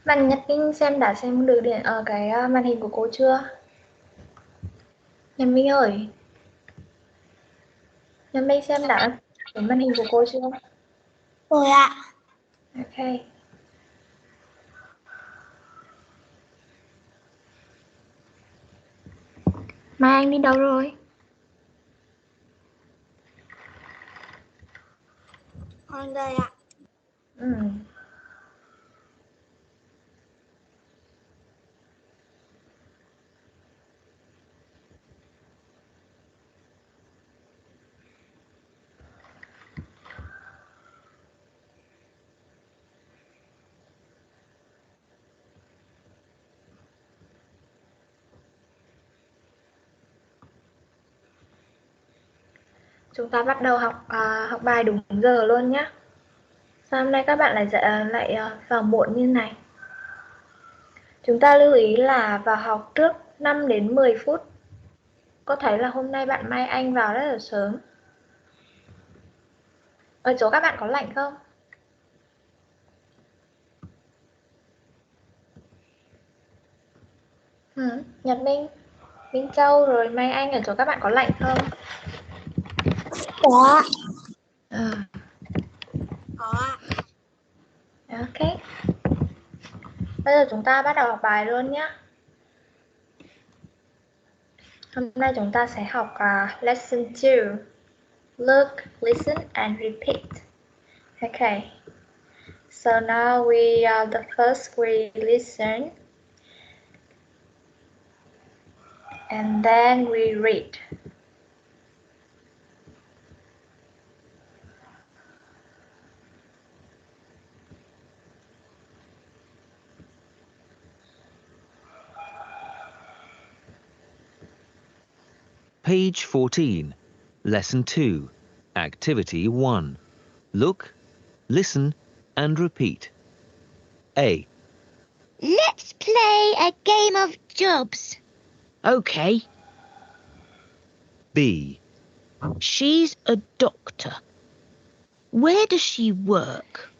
Bạn Nhật Minh đã xem được điện ở cái màn hình của cô chưa? Nhật Minh ơi, Nhật Minh xem đã cái màn hình của cô chưa? Rồi ạ. Ok. Mai Anh đi đâu rồi? Con đây ạ. Ừ. Chúng ta bắt đầu học bài đúng giờ luôn nhé. Sao hôm nay các bạn lại vào muộn như này? Chúng ta lưu ý là vào học trước 5 đến 10 phút. Có thấy là hôm nay bạn Mai Anh vào rất là sớm. Ở chỗ các bạn có lạnh không? Nhật Minh, Minh Châu rồi Mai Anh ở chỗ các bạn có lạnh không? Có ạ. À, Có ạ. ok. Bây giờ chúng ta bắt đầu học bài luôn nhé. Hôm nay chúng ta sẽ học lesson 2. Look, listen and repeat. Okay. So now the first we listen and then we read. Page 14, Lesson 2, Activity 1. Look, listen, and repeat. A. Let's play a game of jobs. Okay. B. She's a doctor. Where does she work?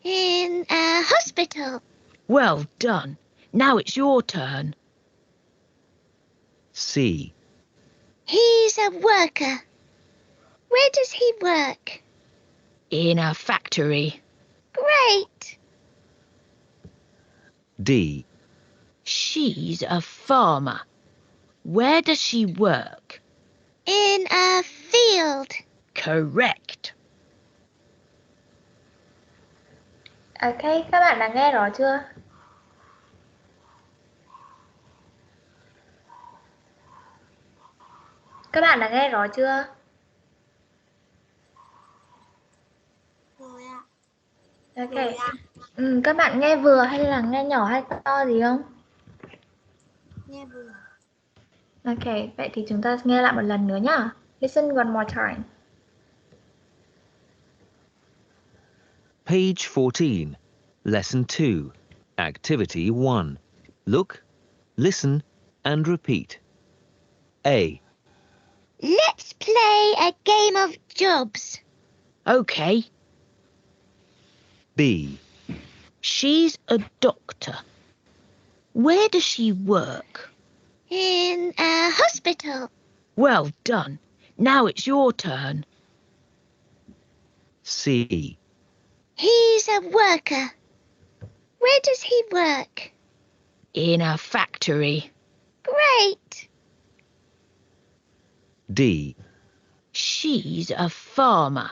In a hospital. Well done. Now it's your turn. C. He's a worker. Where does he work? In a factory. Great. D. She's a farmer. Where does she work? In a field. Correct. Ok, các bạn đã nghe rõ chưa? Các bạn đã nghe rõ chưa? Rồi ạ. Ok. Rồi ạ. Các bạn nghe vừa hay là nghe nhỏ hay to gì không? Nghe vừa. Ok, vậy thì chúng ta nghe lại một lần nữa nhá. Listen one more time. Page 14, Lesson 2, Activity 1. Look, listen, and repeat. A. Let's play a game of jobs. Okay. B. She's a doctor. Where does she work? In a hospital. Well done. Now it's your turn. C. He's a worker. Where does he work? In a factory. Great. D. She's a farmer.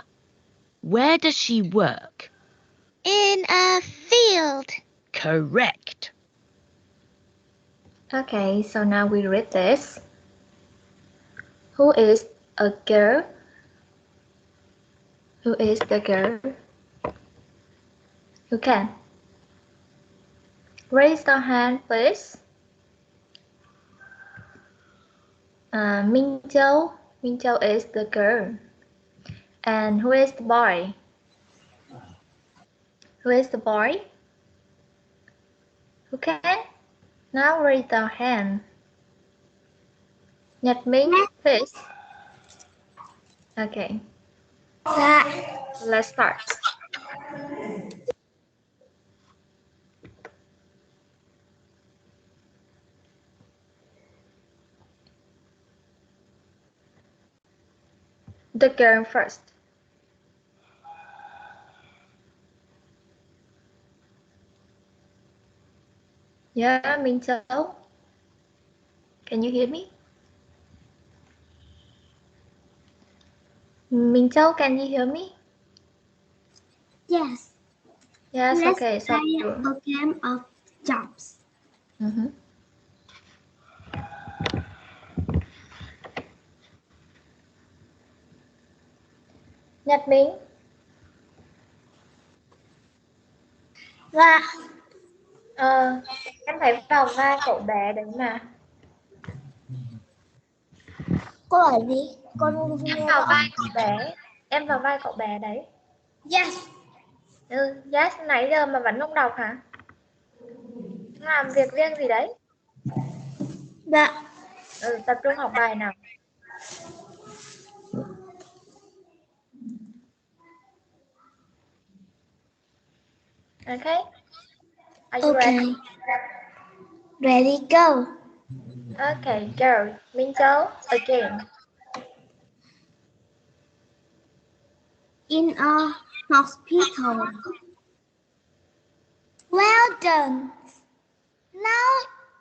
Where does she work? In a field. Correct. Okay, so now we read this. Who is a girl? Who is the girl? Who can? Raise your hand, please. Minh Châu. Minh Châu is the girl. And who is the boy? Who is the boy? Who can? Now raise your hand. Nhật Minh, please. Okay. Dạ. Let's start. The girl first. Yeah, Minh Châu. Can you hear me? Minh Châu, can you hear me? Yes. Yes, Let's okay. So, play a game of jobs. Nhật Minh. Và Em thấy vào vai cậu bé đấy mà. cô hỏi gì? Con Em vào vai cậu bé. Em vào vai cậu bé đấy. Yes. Yes, nãy giờ mà vẫn không đọc hả? Làm việc riêng gì đấy? Dạ. Tập trung học bài nào. Okay. Are you ready? Ready, go. Okay, go. Minh Châu, again. In a hospital. Well done. Now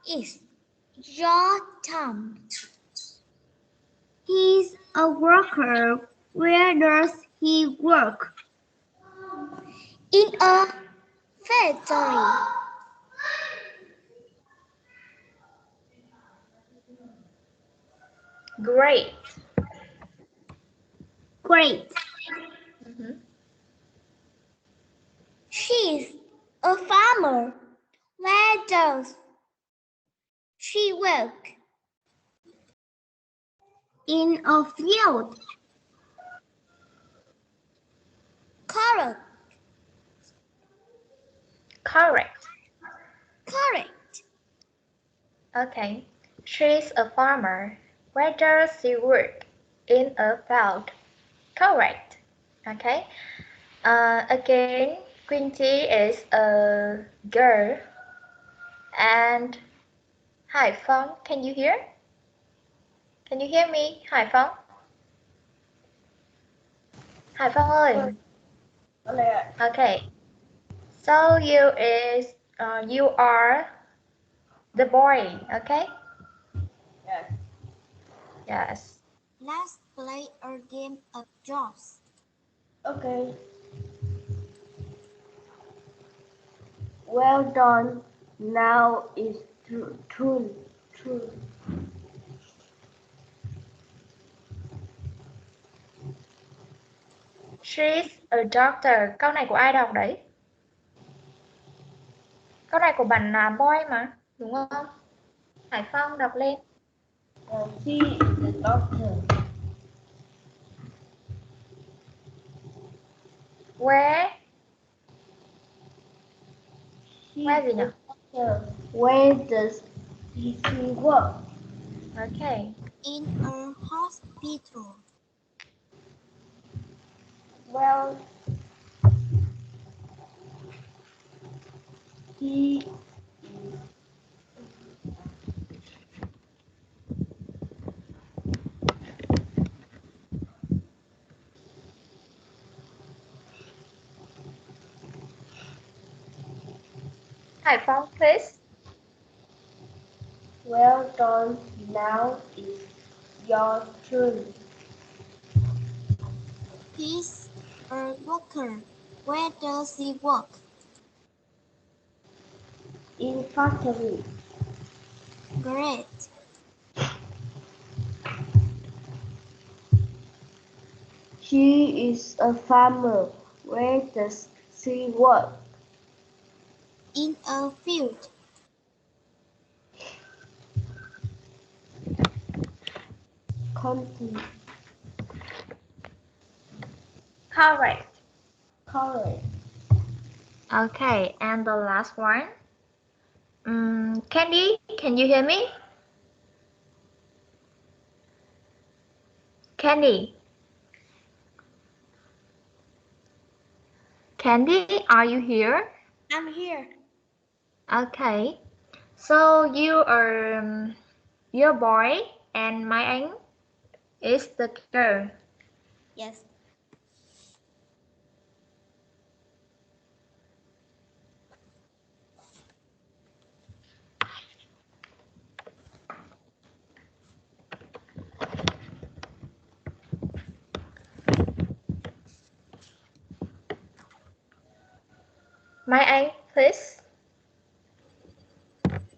is your turn. He's a worker. Where does he work? In a factory. Great. Great. She's a farmer. Where does she work? In a field. Correct. Correct. Correct. Okay. She's a farmer. Where does she work? In a field. Correct. Okay. Again, Quincy is a girl. And Hải Phong, can you hear? Can you hear me, Hải Phong? Hải Phong ơi. Okay. So you are the boy, okay? Yes. Yes. Let's play a game of jobs. Okay. Well done. Now is true. She's a doctor. Câu này của ai đọc đấy? Câu này của bạn là boy mà, đúng không? Hải Phong đọc lên. She is a doctor. Where gì nhỉ? Where does he work? Okay. In a hospital. Well, he Hải Phong, please. well done. Now is your turn. He's a worker. Where does he work? In factory. Great. She is a farmer. Where does she work? In a field. Continue. Correct. Correct. Okay, and the last one. Candy, can you hear me? Candy. Candy, are you here? I'm here. Okay. So you are your boy and my aunt is the girl. Yes. Mai Anh, please.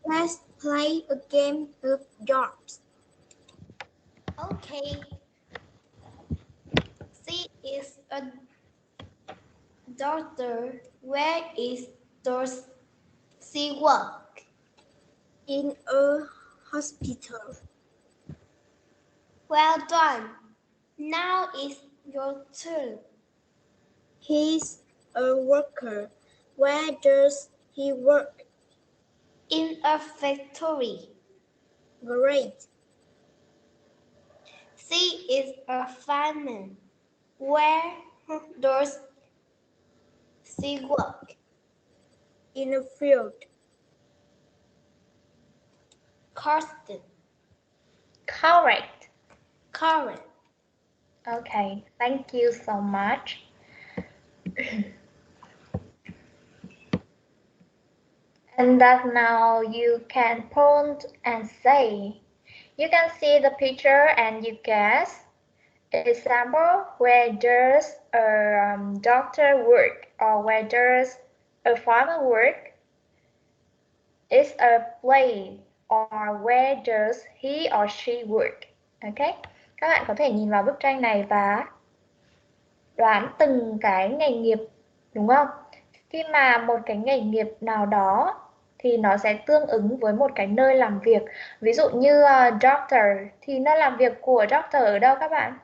Let's play a game of darts. Okay. She is a doctor. Where does she work? In a hospital. Well done. Now it's your turn. He's a worker. Where does he work? In a factory. Great. She is a fireman. Where does she work? In a field. Karsten. Correct. Correct. Okay, thank you so much. And that now you can point and say. You can see the picture and you guess. Example, where does a doctor work or where does a farmer work? Is a play or where does he or she work? Okay. Các bạn có thể nhìn vào bức tranh này và đoán từng cái nghề nghiệp, đúng không? Khi mà một cái nghề nghiệp nào đó thì nó sẽ tương ứng với một cái nơi làm việc. Ví dụ như doctor thì nơi làm việc của doctor ở đâu các bạn?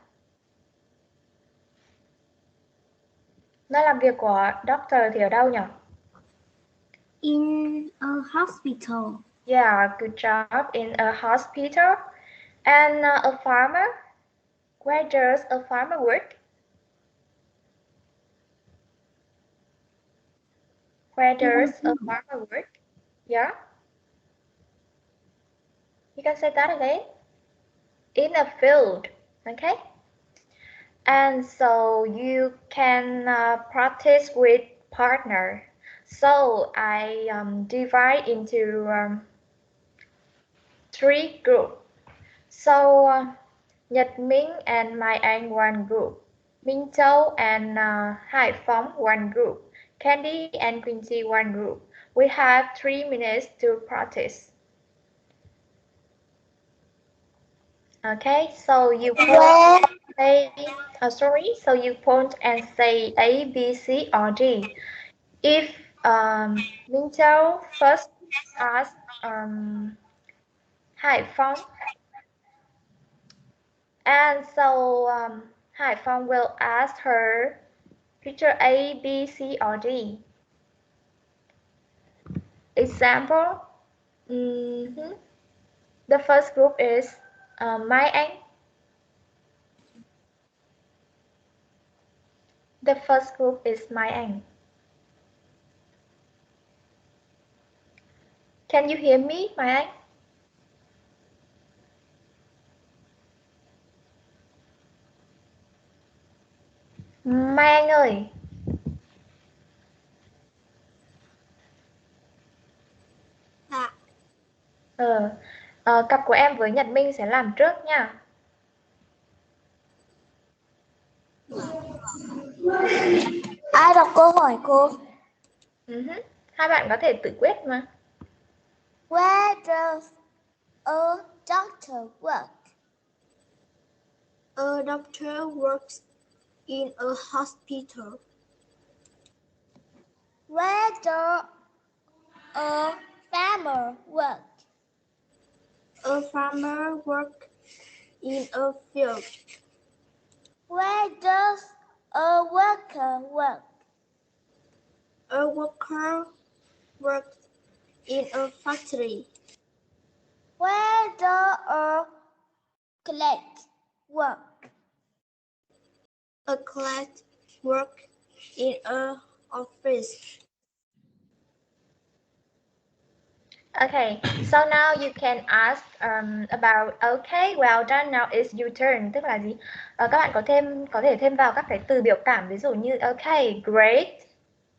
Nơi làm việc của doctor thì ở đâu nhỉ? In a hospital. Yeah, good job. In a hospital. And a farmer? Where does a farmer work? Where does a farmer work? Yeah. You can say that again. In a field. Okay. And so you can practice with partner. So I divide into 3 groups. So Nhật Minh and Mai Anh one group. Minh Châu and Hải Phóng one group. Candy and Quincy one group. We have 3 minutes to practice. Okay, so you point so you point and say A, B, C, or D. If Minh Châu first asks Hải Phóng, and so Hải Phóng will ask her picture A, B, C, or D. Example, the first group is Mai Anh. The first group is Mai Anh. Can you hear me, Mai Anh? Mai Anh ơi. Cặp của em với Nhật Minh sẽ làm trước nha. Ai đọc câu hỏi cô? Hai bạn có thể tự quyết mà. Where does a doctor work? A doctor works in a hospital. Where does a farmer work? A farmer works in a field. Where does a worker work? A worker works in a factory. Where does a clerk work? A clerk works in an office. Okay, so now you can ask about okay, well done, now it's your turn. Tức là gì? Các bạn có thể thêm vào các cái từ biểu cảm, ví dụ như okay, great,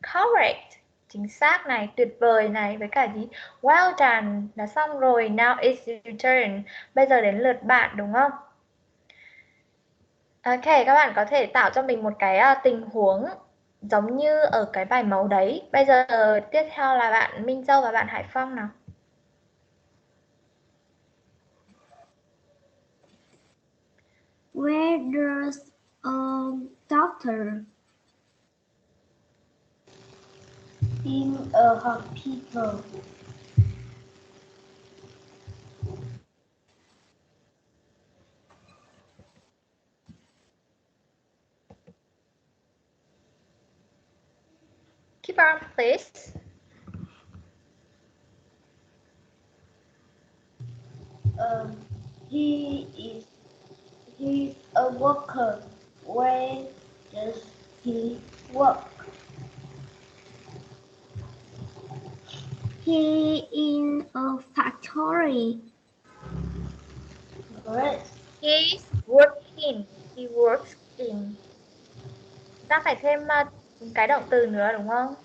correct, chính xác này, tuyệt vời này, với cả gì? Well done là xong rồi, now it's your turn. Bây giờ đến lượt bạn đúng không? Ok, các bạn có thể tạo cho mình một cái tình huống giống như ở cái bài mẫu đấy. Bây giờ tiếp theo là bạn Minh Châu và bạn Hải Phong nào. Where does a doctor in a hospital? Keep on, please. He's a worker. Where does he work? He in a factory. Great. He's working. He works in. Ta phải thêm cái động từ nữa đúng không?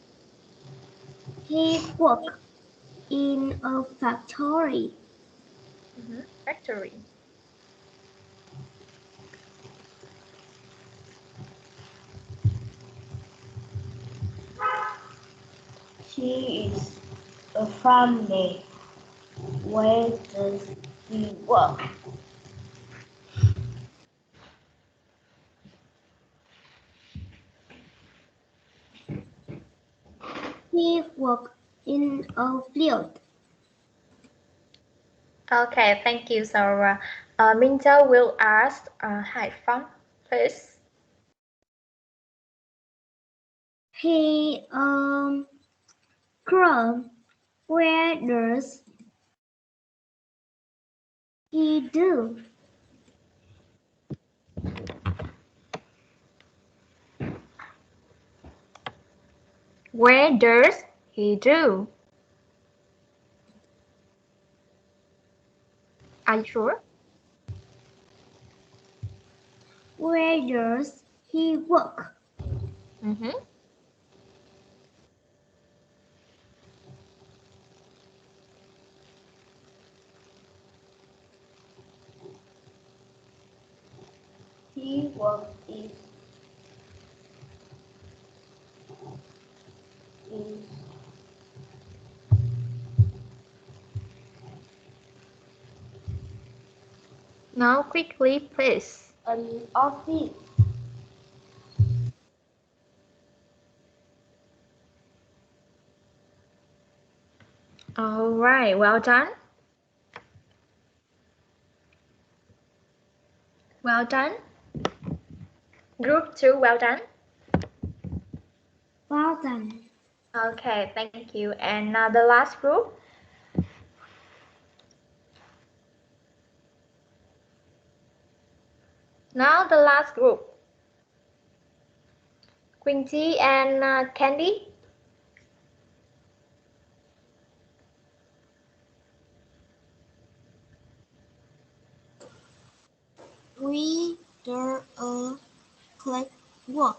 He works in a factory. Factory. She is a family. Where does he work? He works in a field. Okay, thank you. So Minh Châu will ask Hải Phong, please. He Crum. Where does he do? Where does he do? Are you sure? Where does he work? He works in Now quickly, please. an office. All right, well done. Well done. Group 2, well done. Well done. Okay, thank you. And the last group. Now the last group. Quincy and Candy. We do a click work.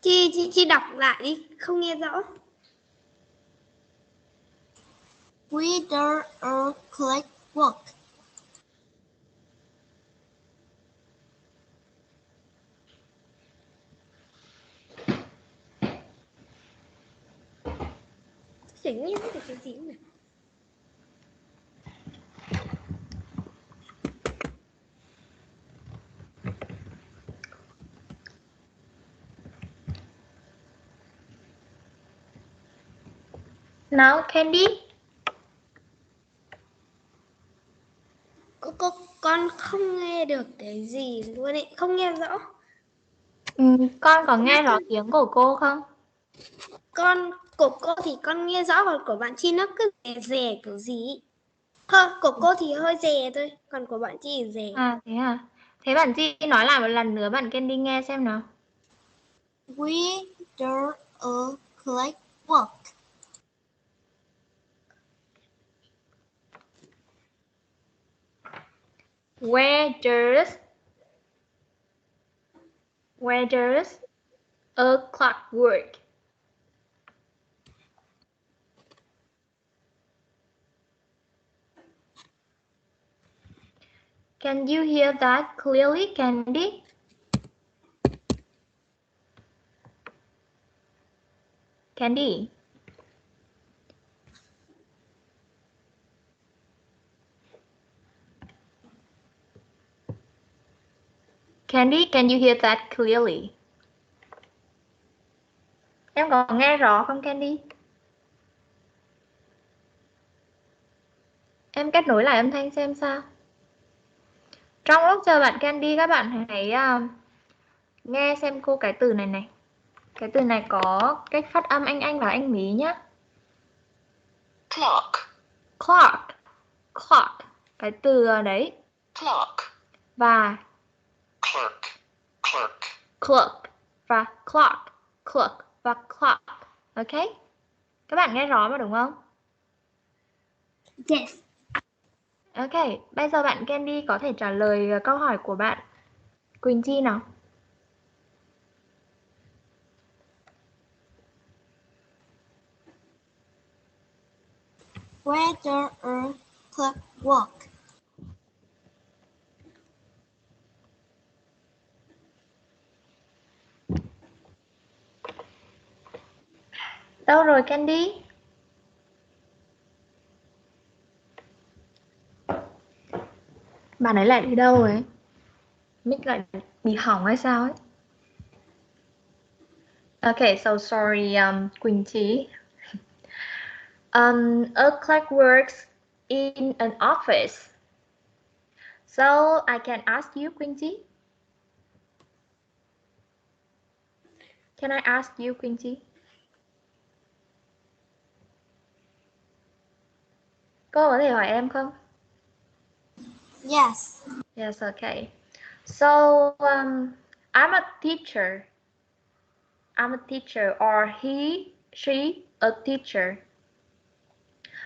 Chị đọc lại đi, không nghe rõ. We do a click work. Chỉnh như thế thì chỉnh này. Now Candy. Con không nghe được cái gì luôn ấy, không nghe rõ. Con có nghe rõ tiếng của cô không? Của cô thì con nghe rõ, còn của bạn Chi nó cứ rè kiểu gì. Thôi, của cô thì hơi rè thôi, còn của bạn Chi rè. À thế à? Thế bạn Chi nói lại một lần nữa bạn Candy nghe xem nào. Where does a clock work? Where does a clock work? Can you hear that clearly, Candy? Candy? Candy, can you hear that clearly? Em có nghe rõ không, Candy? Em kết nối lại âm thanh xem sao. Trong lúc chờ bạn Candy, các bạn hãy nghe xem cô cái từ này này. Cái từ này có cách phát âm anh và anh Mỹ nhé. Clock. Clock. Clock. Cái từ đấy. Clock. Và Clerk. Clerk. clerk. Và clock. Clerk. Và clock. Ok? Các bạn nghe rõ mà đúng không? Yes. Ok. Bây giờ bạn Candy có thể trả lời câu hỏi của bạn Quỳnh Chi nào. Where does a clock work? Đâu rồi Candy? Bạn ấy lại đi đâu ấy? Mic lại bị hỏng hay sao ấy? Okay, so sorry, Quỳnh Chi. A clerk works in an office. So I can ask you, Quỳnh Chi? Can I ask you, Quỳnh Chi? Cô có thể hỏi em không? Yes. Yes, okay. So I'm a teacher. I'm a teacher, or he, she, a teacher.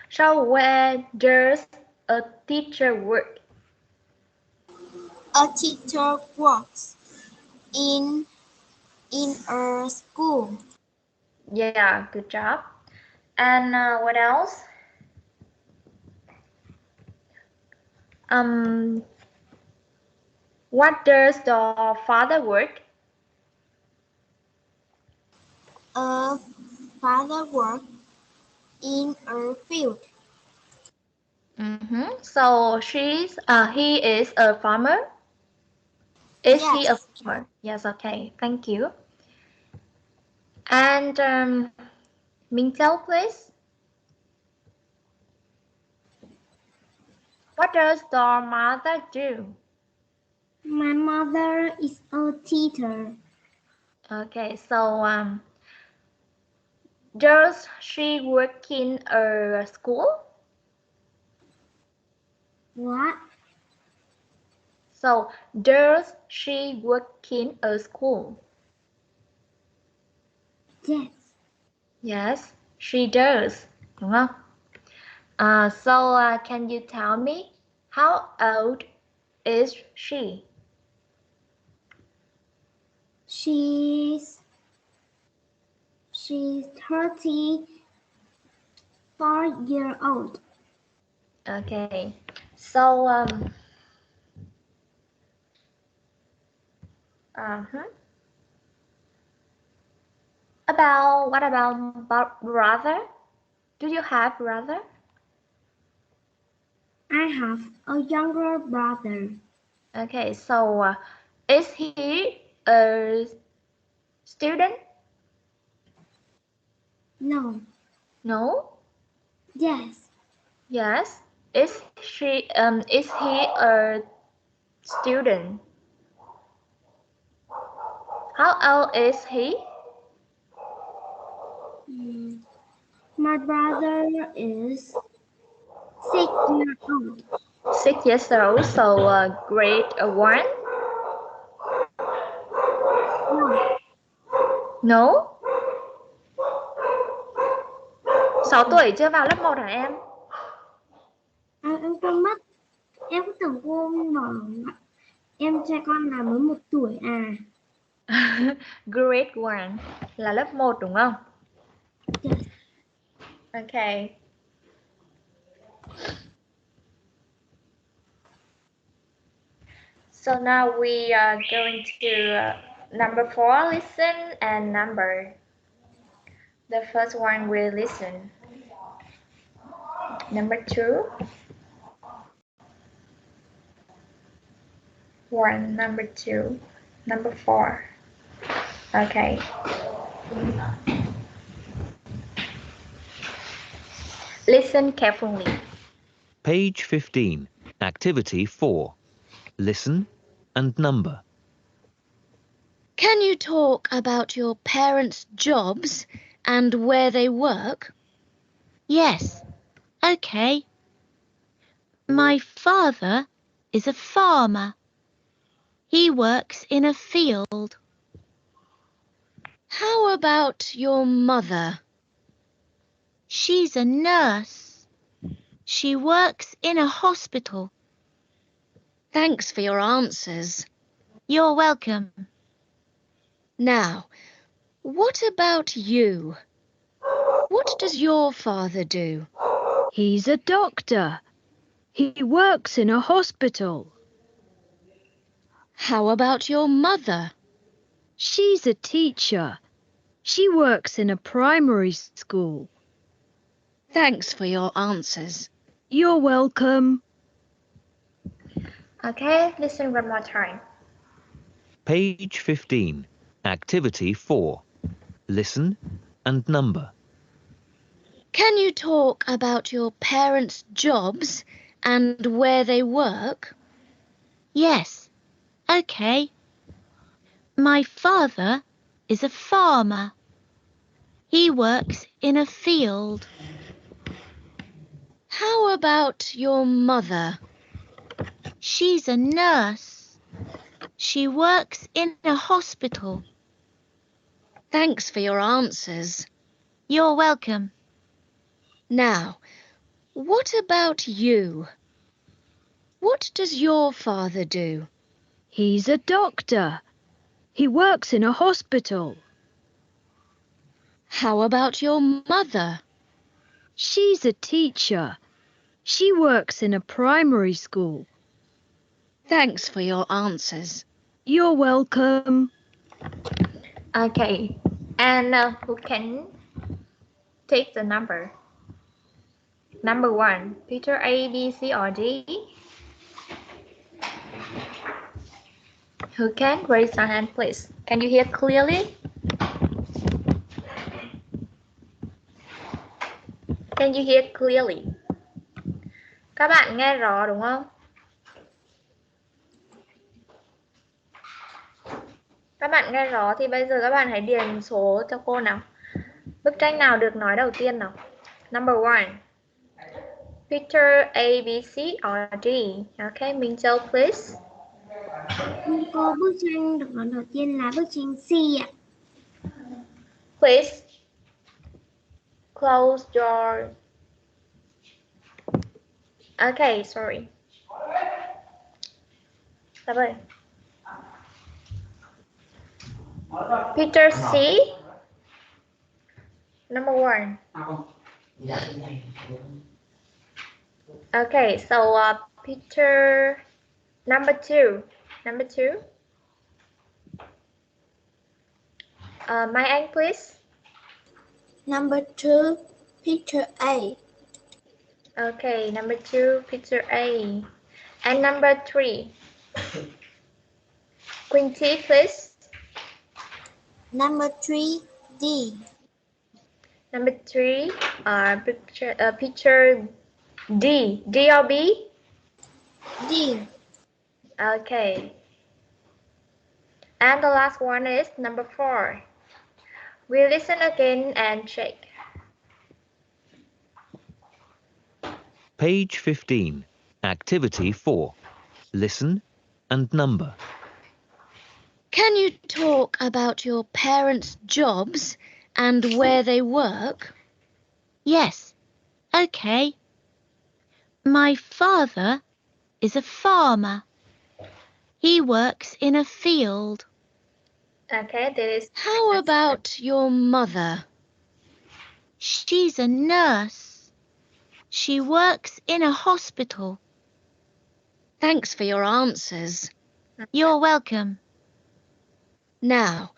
So where does a teacher work? A teacher works in a school. Yeah, good job. And what else? What does the father work? A father works in a field. So he is a farmer. Is he a Yes. farmer? Yes. Okay. Thank you. And Mintel, please. What does the mother do? My mother is a teacher. Okay. So does she work in a school? What? So does she work in a school? Yes. Yes, she does. Đúng không? Can you tell me how old is she? She's 34 years old. Okay. So what about brother? Do you have brother? I have a younger brother. Okay, so is he a student? No. No? Yes. Yes. Is he a student? How old is he? My brother is 6 years old. 6 years old, so grade 1? No. No. 6 tuổi chưa vào lớp 1 hả em? Em quên mất. Em cứ tưởng cô bảo em trai con là mới 1 tuổi à. Grade 1 là lớp 1 đúng không? Yes. Okay. So now we are going to number 4, listen and number. The first one we listen. Number 2. 1, number 2, number 4. Okay. Listen carefully. Page 15, Activity 4. Listen and number. Can you talk about your parents' jobs and where they work? Yes. Okay. My father is a farmer. He works in a field. How about your mother? She's a nurse. She works in a hospital. Thanks for your answers. You're welcome. Now, what about you? What does your father do? He's a doctor. He works in a hospital. How about your mother? She's a teacher. She works in a primary school. Thanks for your answers. You're welcome. Okay, listen one more time. Page 15, Activity 4. Listen and number. Can you talk about your parents' jobs and where they work? Yes. Okay. My father is a farmer. He works in a field. How about your mother? She's a nurse. She works in a hospital. Thanks for your answers. You're welcome. Now, what about you? What does your father do? He's a doctor. He works in a hospital. How about your mother? She's a teacher. She works in a primary school. Thanks for your answers. You're welcome. Okay, and who can take the number? Number 1, Peter A, B, C, or D? Who can? Raise your hand, please. Can you hear clearly? Can you hear clearly? Các bạn nghe rõ đúng không? Các bạn nghe rõ thì bây giờ các bạn hãy điền số cho cô nào. Bức tranh nào được nói đầu tiên nào? Number 1. Peter A, B, C, or D? Okay, Minh Châu, please. Cô, bức tranh được nói đầu tiên là bức tranh C ạ. Please close your... Okay, sorry. Dạ vâng. Peter C. Number 1. Okay, so Peter number 2. Number 2. Mai Anh, please. Number 2, Peter A. Okay, number 2, Peter A. And number 3. Quinty, please. Number 3, D. Number 3, Peter D. D or B? D. Okay. And the last one is number 4. We listen again and check. Page 15, Activity 4. Listen and number. Can you talk about your parents' jobs and where they work? Yes. Okay. My father is a farmer. He works in a field. Okay, this is How about your mother? She's a nurse. She works in a hospital. Thanks for your answers. You're welcome. Now,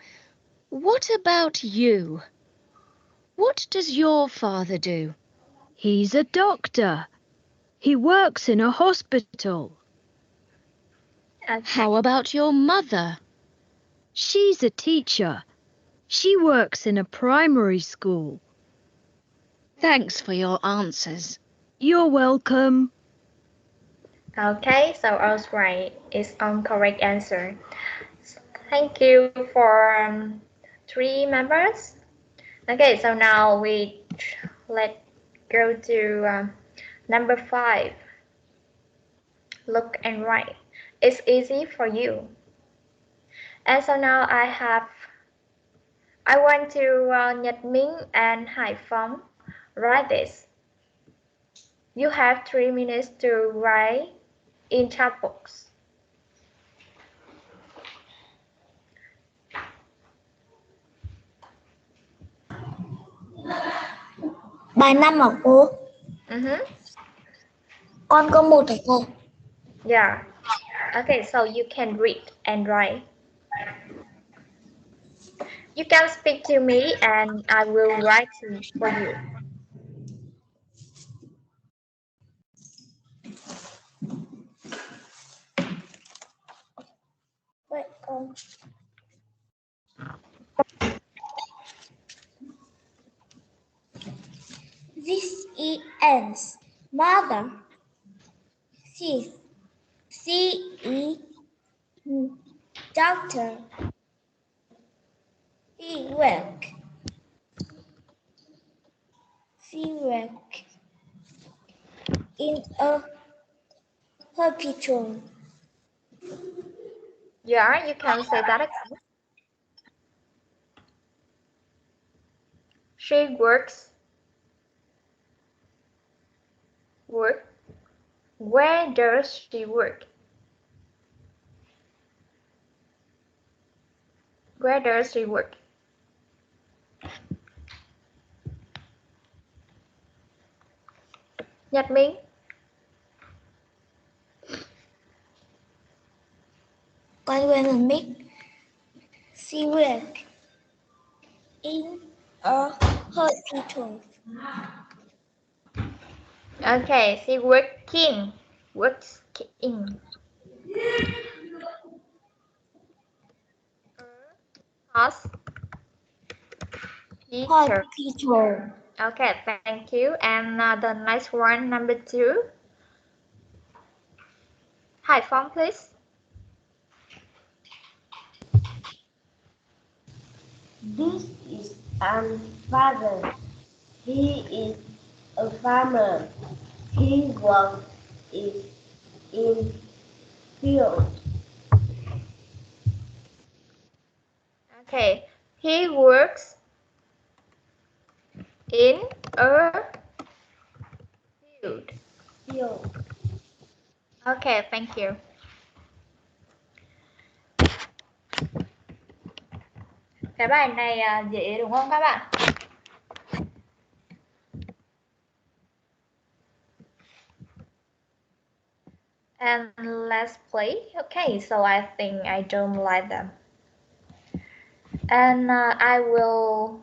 what about you? What does your father do? He's a doctor. He works in a hospital. okay. How about your mother? She's a teacher. She works in a primary school. Thanks for your answers. You're welcome. Okay, so right is correct answer. Thank you for 3 members. Okay, so now let's go to number 5. Look and write. It's easy for you. And so now I want to Nhật Minh and Hải Phòng write this. You have 3 minutes to write in chat box. Bài 5 hả cô? Con có 1 hả cô? Yeah. Okay, so you can read and write. You can speak to me and I will write for you. Vậy con. This is Anne's mother. She is doctor. She works in a hospital. Yeah, you can say that again. She works. Where does she work? Where does she work? Nhật Minh. Con quên rồi mic. She works in a hospital. Okay, she working. Hospital. Okay, thank you. And the next one, number 2. Hải Phòng, please. This is Anne's father. He is a farmer. He works in field. Okay, he works in a field. Okay, thank you. Cái bài này dễ đúng không các bạn? And let's play. Okay, so I think I don't like them. And I will.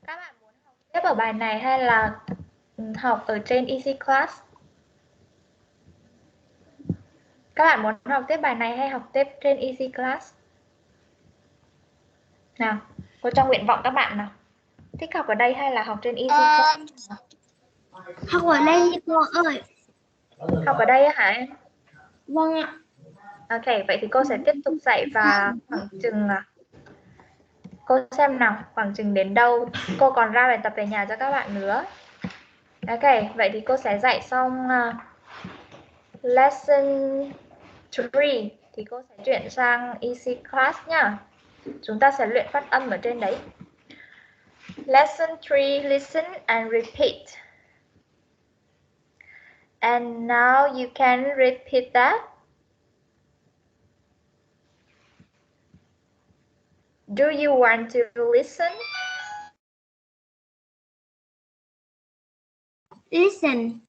Các bạn muốn học tiếp ở bài này hay là học ở trên Easy Class? Các bạn muốn học tiếp bài này hay học tiếp trên Easy Class? Nào, cô cho nguyện vọng các bạn nào. Thích học ở đây hay là học trên Easy Class? Học ở đây đi cô ơi. Học ở đây hả em? Vâng ạ. Ok, vậy thì cô sẽ tiếp tục dạy và khoảng chừng cô xem nào, khoảng chừng đến đâu cô còn ra bài tập về nhà cho các bạn nữa. Ok, vậy thì cô sẽ dạy xong lesson 3 thì cô sẽ chuyển sang easy class nhá. Chúng ta sẽ luyện phát âm ở trên đấy. Lesson 3, listen and repeat. And now you can repeat that. Do you want to listen? Listen.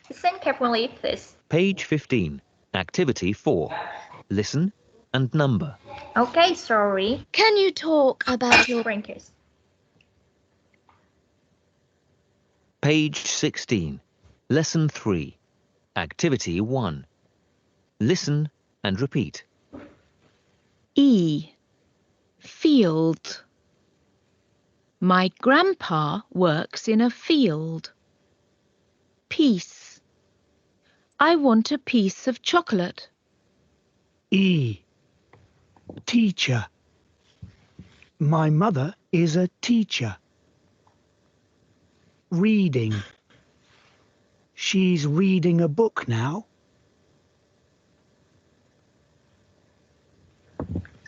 Listen carefully, please. Page 15, Activity 4. Listen and number. Okay, sorry. Can you talk about your Drinkers. Page 16, Lesson 3. Activity 1. Listen and repeat. E. Field. My grandpa works in a field. Piece. I want a piece of chocolate. E. Teacher. My mother is a teacher. Reading. She's reading a book now.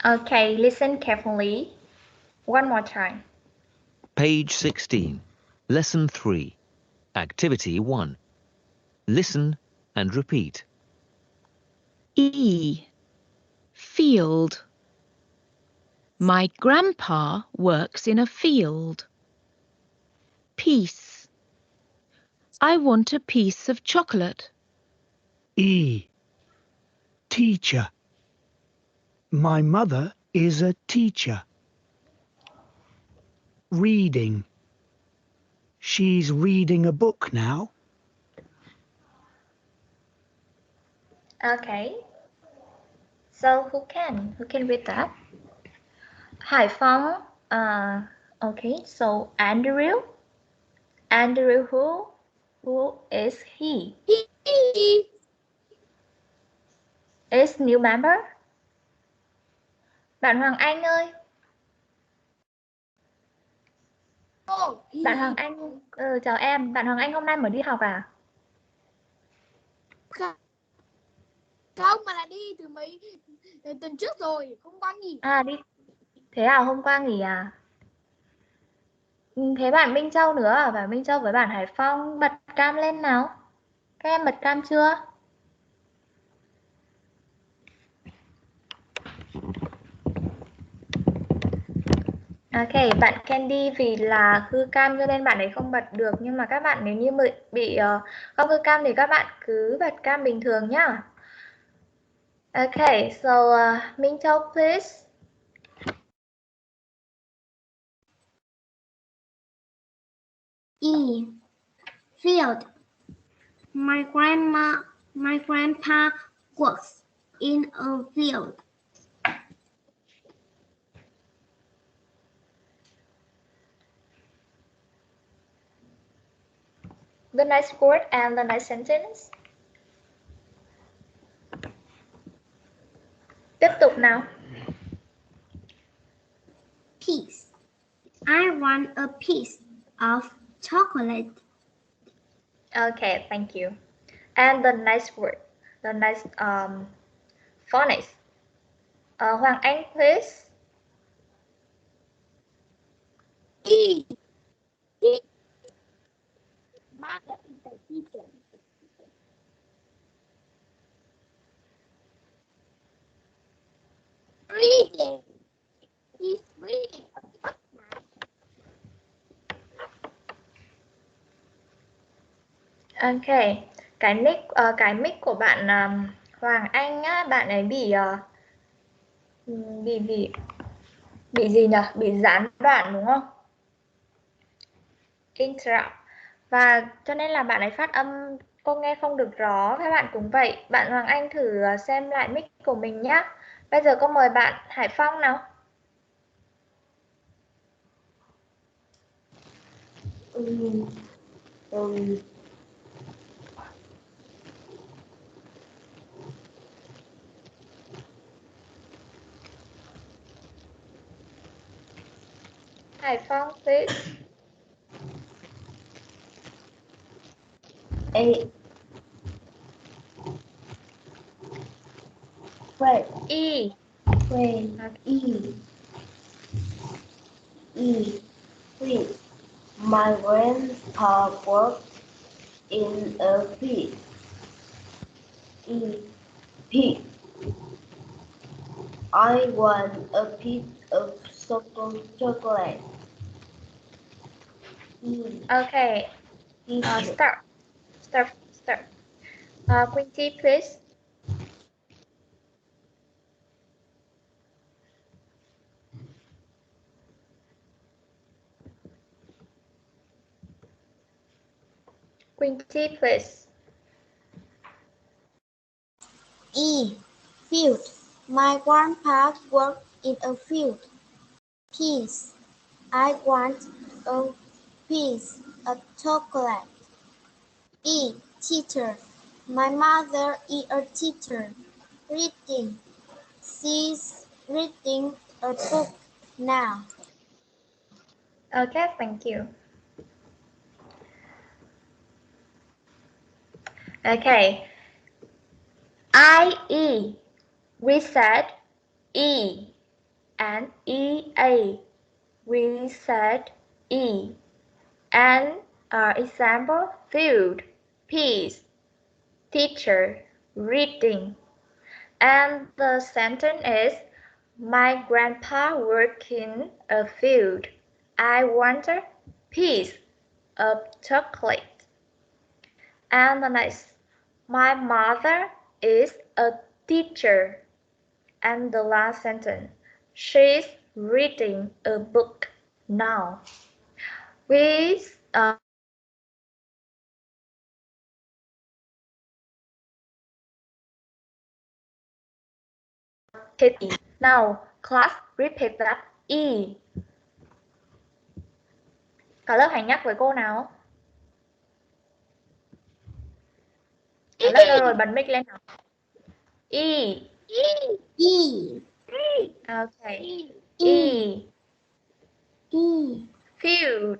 Okay, listen carefully. One more time. Page 16, Lesson 3. Activity 1. Listen and repeat. E. Field. My grandpa works in a field. Piece. I want a piece of chocolate. E. Teacher. My mother is a teacher. Reading. She's reading a book now. Okay. So who can read that? Hải Phong. Okay. So Andrew. Andrew who is he? He. Is new member? Bạn Hoàng Anh ơi. Bạn Hoàng Anh. Chào em. Bạn Hoàng Anh hôm nay mới đi học à? Không, mà là đi từ mấy tuần trước rồi, hôm qua nghỉ. À đi. Thế à, hôm qua nghỉ à? Thế bạn Minh Châu nữa à? Bạn Minh Châu với bạn Hải Phong bật cam lên nào. Các em bật cam chưa? Ok, bạn Candy vì là hư cam cho nên bạn ấy không bật được. Nhưng mà các bạn nếu như bị không hư cam thì các bạn cứ bật cam bình thường nhá. Ok, so Minh Châu please. E. Field. My grandpa works in a field. The next word and the next sentence. Tiếp tục nào. Piece. I want a piece of chocolate. Okay, thank you. And the next word, the next phonics. Hoàng Anh, please. E. Mother is a teacher. Reading. He's reading a book now. Ok, cái mic của bạn Hoàng Anh á, bạn ấy bị gì nhỉ? Bị gián đoạn đúng không? Interrupt. Và cho nên là bạn ấy phát âm cô nghe không được rõ. Các bạn cũng vậy. Bạn Hoàng Anh thử xem lại mic của mình nhé. Bây giờ cô mời bạn Hải Phong nào. Hải Phong, please. A. Wait. E. Wait. E. E. Field. My grandpa worked in a field. E. Pig. I want a piece of chocolate. E. Okay. Teacher. Start. Quinty, please. Quinty, please. E. Field. My grandpa worked in a field. Piece. I want a piece of chocolate. E. Teacher. My mother is a teacher. Reading. She's reading a book now. Okay, thank you. Okay. I-E. We said E. And E-A. We said E. And example, field, piece, teacher, reading. And the sentence is, my grandpa worked in a field. I want a piece of chocolate. And the next, my mother is a teacher. And the last sentence, she's reading a book now. With now, class, repeat that E. Cả lớp hãy nhắc với cô nào. Cả lớp rồi bật mic lên nào. E. E. Okay. E. Field.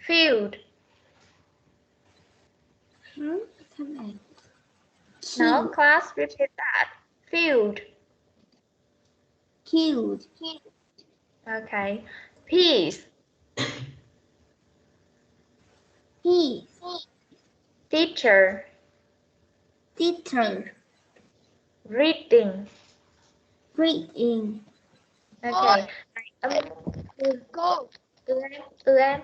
Field. Now, class, repeat that. Field. Field. Okay. Piece. Piece. Teacher. Teacher. Reading. Reading. Okay. Cô. Từ em.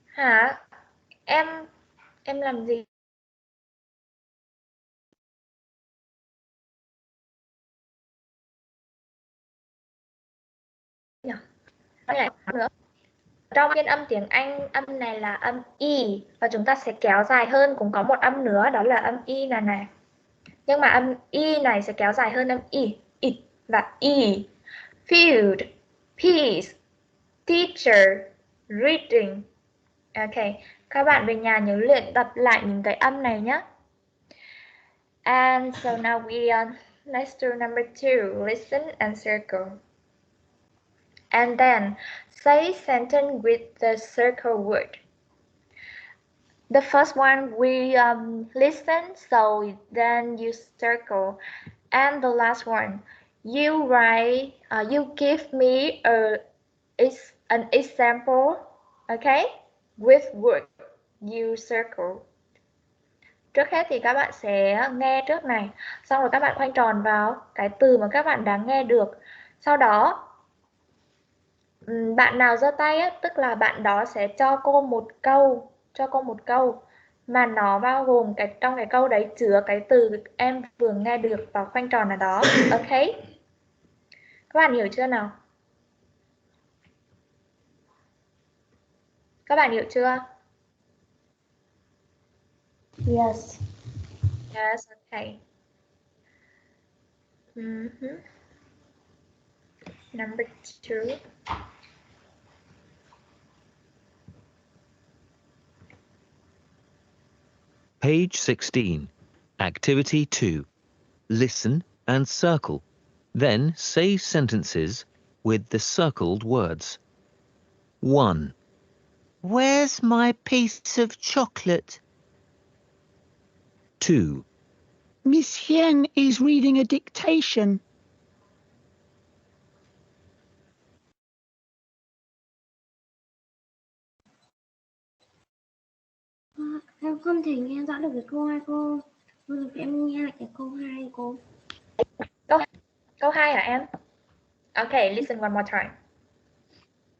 Hả? Em làm gì? Nhỉ? Nói lại nữa. Trong phiên âm tiếng Anh, âm này là âm Y và chúng ta sẽ kéo dài hơn, cũng có một âm nữa đó là âm Y này. Nhưng mà âm Y này sẽ kéo dài hơn âm Y và E. Field, piece, teacher, reading. Ok, các bạn về nhà nhớ luyện tập lại những cái âm này nhé. And so now let's do number 2, listen and circle. And then say sentence with the circle word. The first one we listen, so then you circle. And the last one, you write, you give me an example, okay, with word, you circle. Trước hết thì các bạn sẽ nghe trước này, xong rồi các bạn khoanh tròn vào cái từ mà các bạn đã nghe được. Sau đó bạn nào giơ tay á, tức là bạn đó sẽ cho cô một câu mà nó bao gồm trong cái câu đấy chứa cái từ em vừa nghe được và khoanh tròn ở đó. Ok, các bạn hiểu chưa nào? Các bạn hiểu chưa? Yes. Yes, okay. Number 2. Page 16. Activity 2. listen and circle. Then say sentences with the circled words. 1. Where's my piece of chocolate? 2. Miss Hien is reading a dictation. Em không thể nghe rõ được cái câu 2 cô. Bây giờ em nghe lại cái câu 2 cô. Câu 2 hả em? Okay, listen one more time.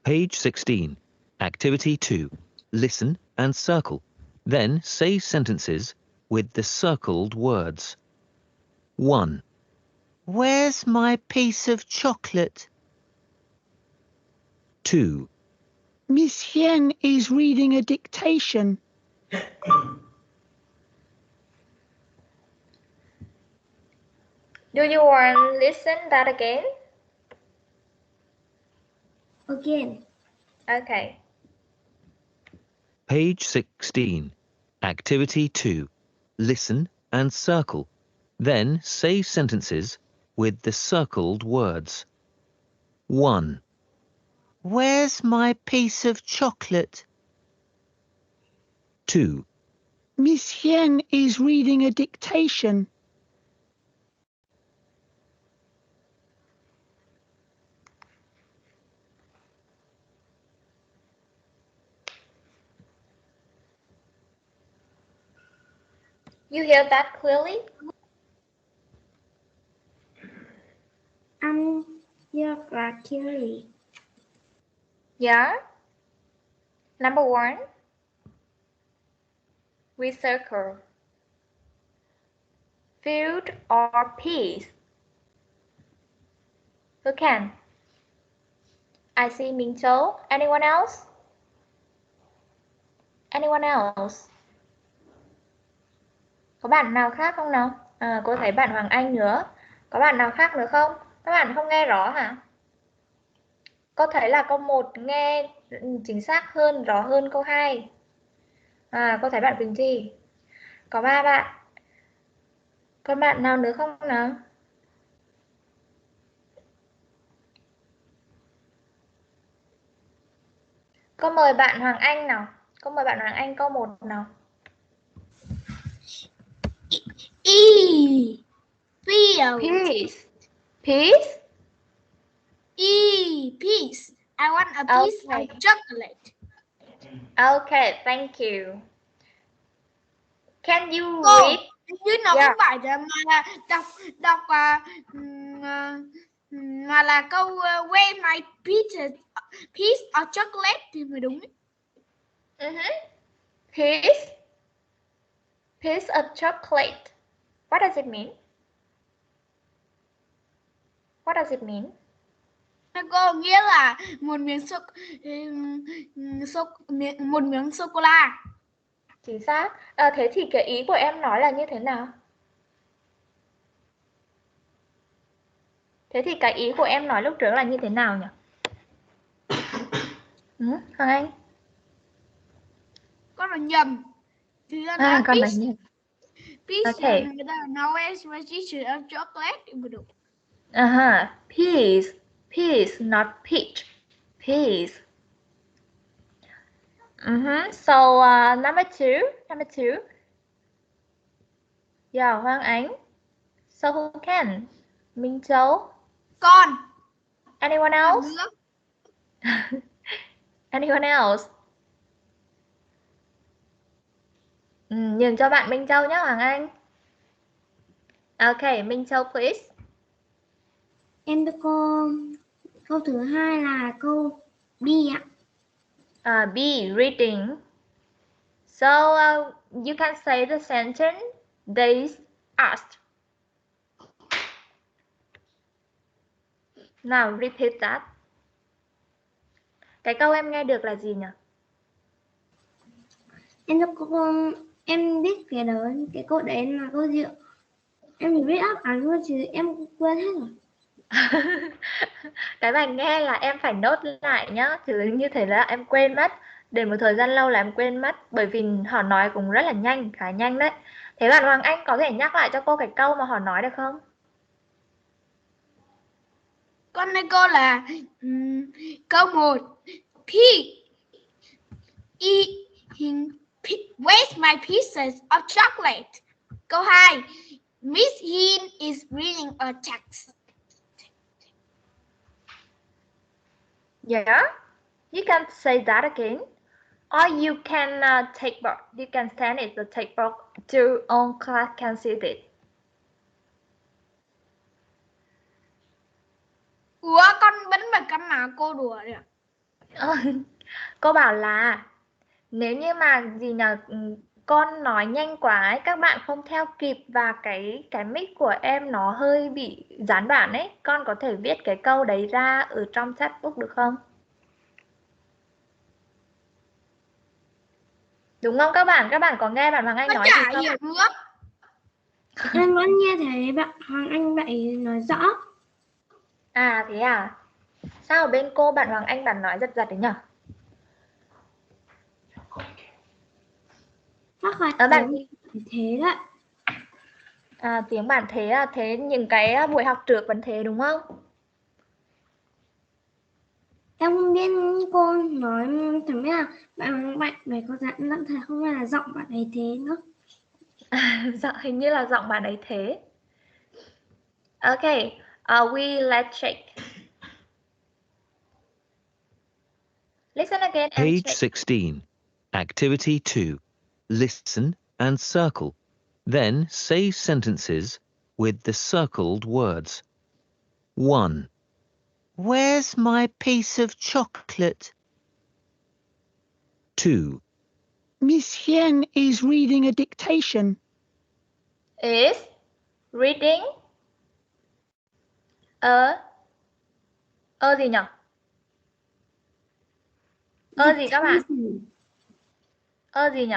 Page 16. Activity 2. Listen and circle. Then say sentences with the circled words. 1. Where's my piece of chocolate? 2. Miss Hien is reading a dictation. Do you want to listen that again? Again. Okay. Page 16. Activity 2. Listen and circle. Then say sentences with the circled words. 1. Where's my piece of chocolate? 2. Miss Hien is reading a dictation. You hear that clearly? Hear that clearly. Yeah. Number 1. We circle. Field or piece? Who can? I see Minh Châu. Anyone else? Anyone else? Có bạn nào khác không nào? Cô thấy bạn Hoàng Anh nữa. Có bạn nào khác nữa không? Các bạn không nghe rõ hả? Cô thấy là câu 1 nghe chính xác hơn, rõ hơn câu 2. Cô thấy bạn Quỳnh Thi. Có 3 bạn. Còn bạn nào nữa không nào? Cô mời bạn Hoàng Anh nào. Cô mời bạn Hoàng Anh câu 1 nào. E. Field. Piece. Piece? E. Piece. I want a piece Okay. of chocolate. Okay, thank you. Can you Cô, read? chứ nó Yeah. không phải là mà là đọc mà là câu where my piece of chocolate thì mới đúng. Piece? Piece of chocolate. What does it mean? What does it mean? Cô, nghĩa là một miếng sô cô la. Chính xác. Thế thì cái ý của em nói là như thế nào? Thế thì cái ý của em nói lúc trước là như thế nào nhỉ? Hoàng Anh? Con là nhầm. Thì ra là Con piece. nói nhầm. Piece Okay. là người ta nói my teacher of chocolate thì mới đúng. Peace. Peace, not peach. Peace. So, number two. Yeah, Hoàng Anh. So who can? Minh Châu. Con. Anyone else? Anyone else? Nhường cho bạn Minh Châu nhé Hoàng Anh. Okay, Minh Châu please. Em thưa cô, câu thứ 2 là câu B ạ. B, reading. So you can say the sentence they asked. Now repeat that. Cái câu em nghe được là gì nhỉ? Em thưa cô, em biết cái đó, cái câu đấy là câu gì ạ? Em chỉ biết đáp án thôi chứ em quên hết rồi. Cái bài nghe là em phải nốt lại nhá, chứ như thế là em quên mất. Để một thời gian lâu là em quên mất, bởi vì họ nói cũng rất là nhanh, khá nhanh đấy. Thế bạn Hoàng Anh có thể nhắc lại cho cô cái câu mà họ nói được không? Con đây cô là câu 1. Where's my pieces of chocolate? Câu 2. Miss Yin is reading a text. Yeah, you can say that again. Or you can send it the take book to all class can see it. Ủa con vẫn bật cắm mà cô đùa đấy à? Cô bảo là nếu như mà con nói nhanh quá ấy, các bạn không theo kịp và cái mic của em nó hơi bị gián đoạn ấy, con có thể viết cái câu đấy ra ở trong chat book được không? Đúng không các bạn? Các bạn có nghe bạn Hoàng Anh nói gì không? Hiểu nữa. Em vẫn nghe thấy bạn Hoàng Anh vậy nói rõ. À thế à? Sao ở bên cô bạn Hoàng Anh bạn nói giật giật đấy nhỉ? Chắc là Bạn thế đấy. tiếng bạn thế à? Thế những cái buổi học trước vẫn thế đúng không? Em không biết cô nói chẳng biết là bạn này có giọng thật không hay là giọng bạn ấy thế nữa. Hình như là giọng bạn ấy thế. Okay, let's check. Listen again and Page check. 16. Activity 2. Listen and circle. Then say sentences with the circled words. 1. Where's my piece of chocolate? 2. Miss Hien is reading a dictation. Is reading gì nhỉ? Gì các bạn? Gì nhỉ?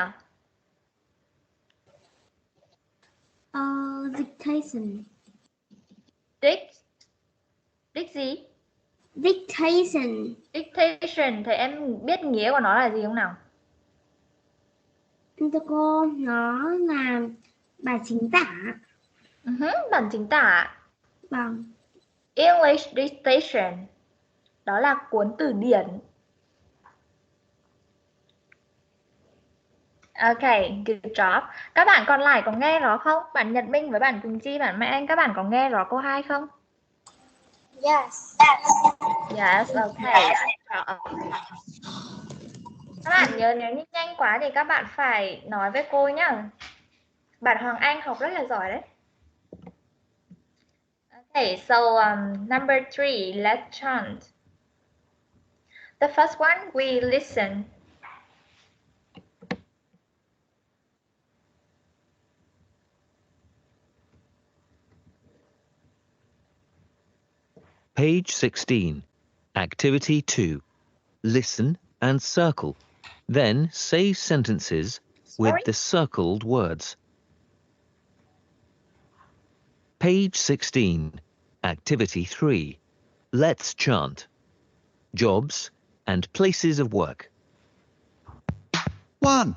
Dictation. Dict gì? Dictation. Dictation. Thì em biết nghĩa của nó là gì không nào? Thưa cô, nó là bài chính tả. Bản chính tả. Vâng. English dictation. Đó là cuốn từ điển. Okay, good job. Các bạn còn lại có nghe rõ không? Bạn Nhật Minh với bạn Quỳnh Chi, bạn Mai Anh, các bạn có nghe rõ câu 2 không? Yes. Yes, okay. Các bạn nhớ nếu như nhanh quá thì các bạn phải nói với cô nhá. Bạn Hoàng Anh học rất là giỏi đấy. Okay, so number 3, let's chant. The first one, we listen. Page 16. Activity 2. Listen and circle. Then say sentences with the circled words. Page 16. Activity 3. Let's chant. Jobs and places of work. 1,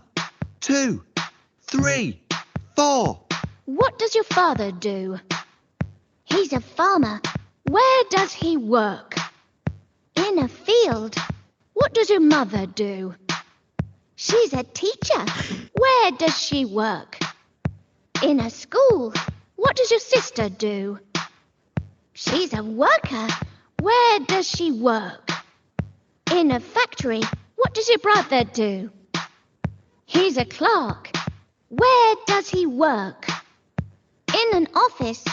2, 3, 4. What does your father do? He's a farmer. Where does he work? In a field. What does your mother do? She's a teacher. Where does she work? In a school. What does your sister do? She's a worker. Where does she work? In a factory. What does your brother do? He's a clerk. Where does he work? In an office.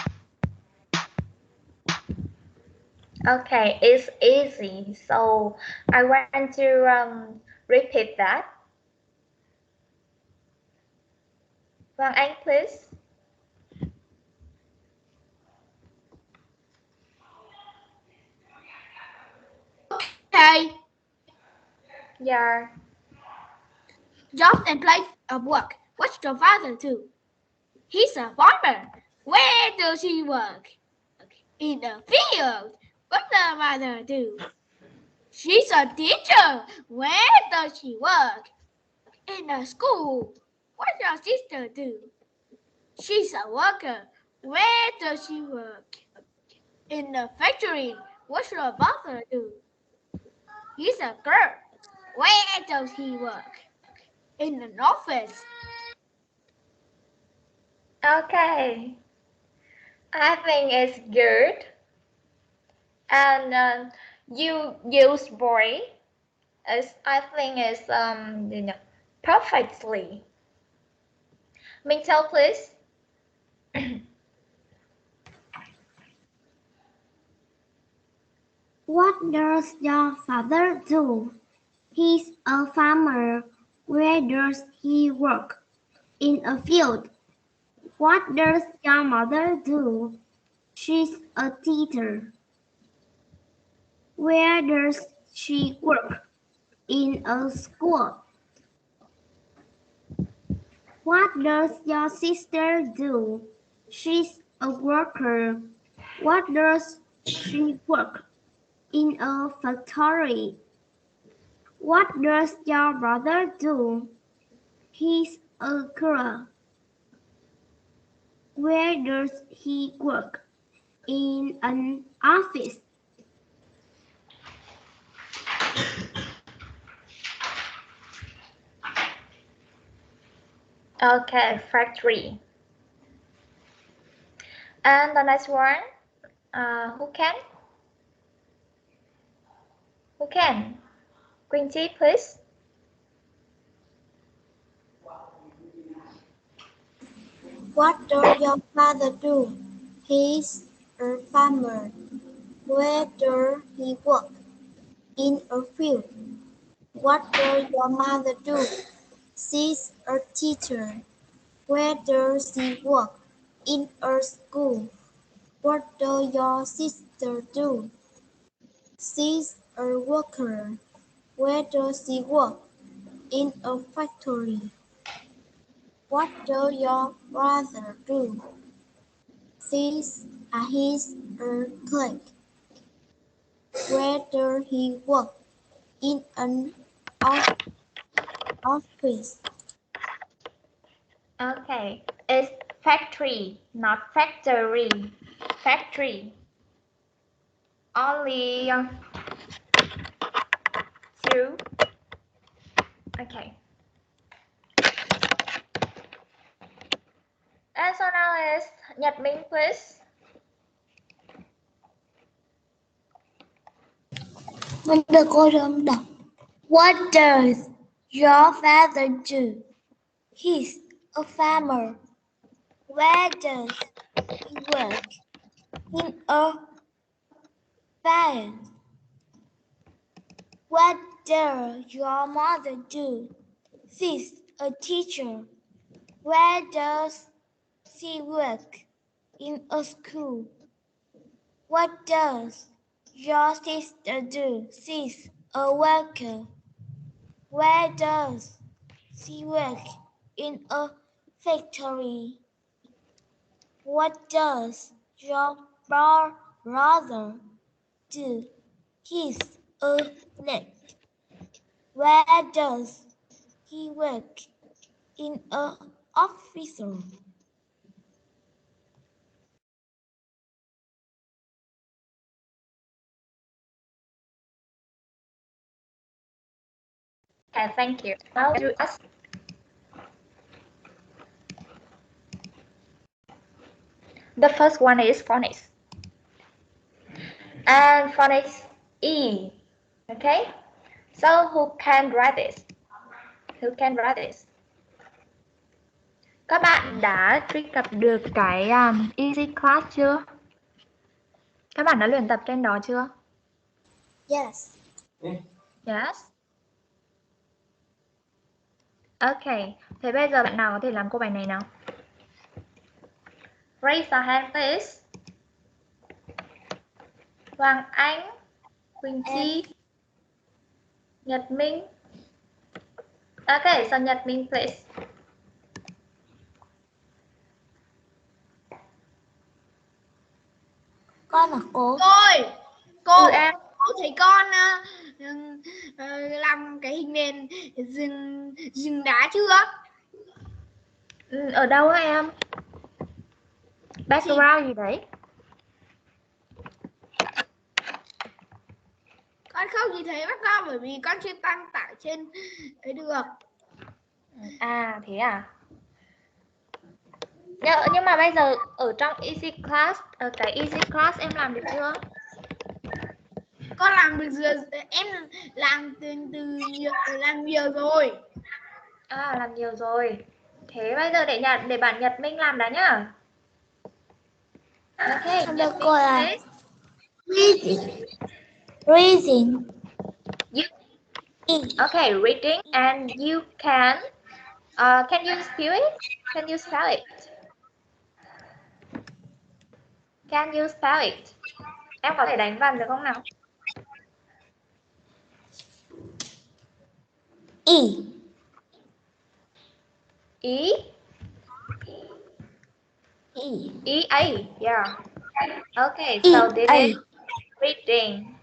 Okay, it's easy. So I want to repeat that. Hoàng Anh, please. Okay. Yeah. Jobs and place of work. What's your father do? He's a farmer. Where does he work? In the field. What does your mother do? She's a teacher. Where does she work? In a school. What does your sister do? She's a worker. Where does she work? In the factory. What's your father do? He's a girl. Where does he work? In an office. Okay. I think it's good. And you use boy. I think it's perfectly. Minh Châu, please. What does your father do? He's a farmer. Where does he work? In a field. What does your mother do? She's a teacher. Where does she work? In a school. What does your sister do? She's a worker. What does she work? In a factory. What does your brother do? He's a girl. Where does he work? In an office. Okay, factory. And the next one, who can? Who can? Queen Chi, please. What does your father do? He's a farmer. Where does he work? In a field. What does your mother do? She's a teacher. Where does she work? In a school. What does your sister do? She's a worker. Where does she work? In a factory. What does your brother do? He's a clerk. Where does he work? In an office. Okay, it's factory, not factory. Factory. Only two. Okay. And so now is Nhật Minh, please. Mình được cô đọc đọc. What does your father do? He's a farmer. Where does he work? In a field. What does your mother do? She's a teacher. Where does she work? In a school. What does your sister do? She's a worker. Where does she work? In a factory. What does your brother do? He's a clerk. Where does he work? In an office. Okay, thank you. Now do us. The first one is phonics. And phonics E. Okay? So who can write this? Who can write this? Các bạn đã truy cập được cái Easy Class chưa? Các bạn đã luyện tập trên đó chưa? Yes. Yes. Ok, thế bây giờ bạn nào có thể làm cô bài này nào? Raise your hand please. Hoàng Anh, Quỳnh Chi, Nhật Minh. Okay, so Nhật Minh please. Con là cô. Cô em. Cô thấy con làm cái hình nền rừng đá chưa? Ở đâu hả em? Background gì đấy? Con không nhìn thấy background bởi vì con chưa đăng tải trên ấy được. À thế à? Nhưng mà bây giờ ở trong Easy Class, ở cái Easy Class em làm được chưa? Con làm được rồi, em làm làm nhiều rồi. À làm nhiều rồi. Thế bây giờ để bạn Nhật Minh làm đã nhá. Ok, Được Nhật Minh cô à. please. Reading. Reading. Okay, reading, and you can you spell it? Can you spell it? Can you spell it? Em có thể đánh vần được không nào? E. E. E A. Yeah. Okay, so this is reading.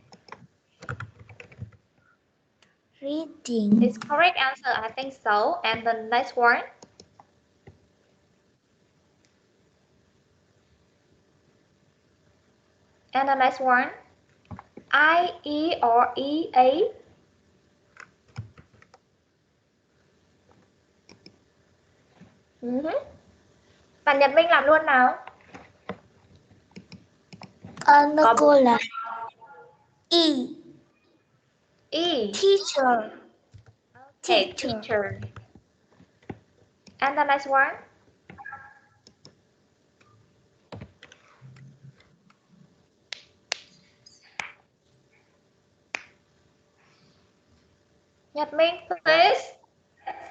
Reading. It's correct answer, I think so. And the next one. And the next one. I, E, or E, A. Bạn Nhật Minh làm luôn nào. Con với cô là E. E. Teacher. Okay, teacher. And the next one. Nhật Minh, please.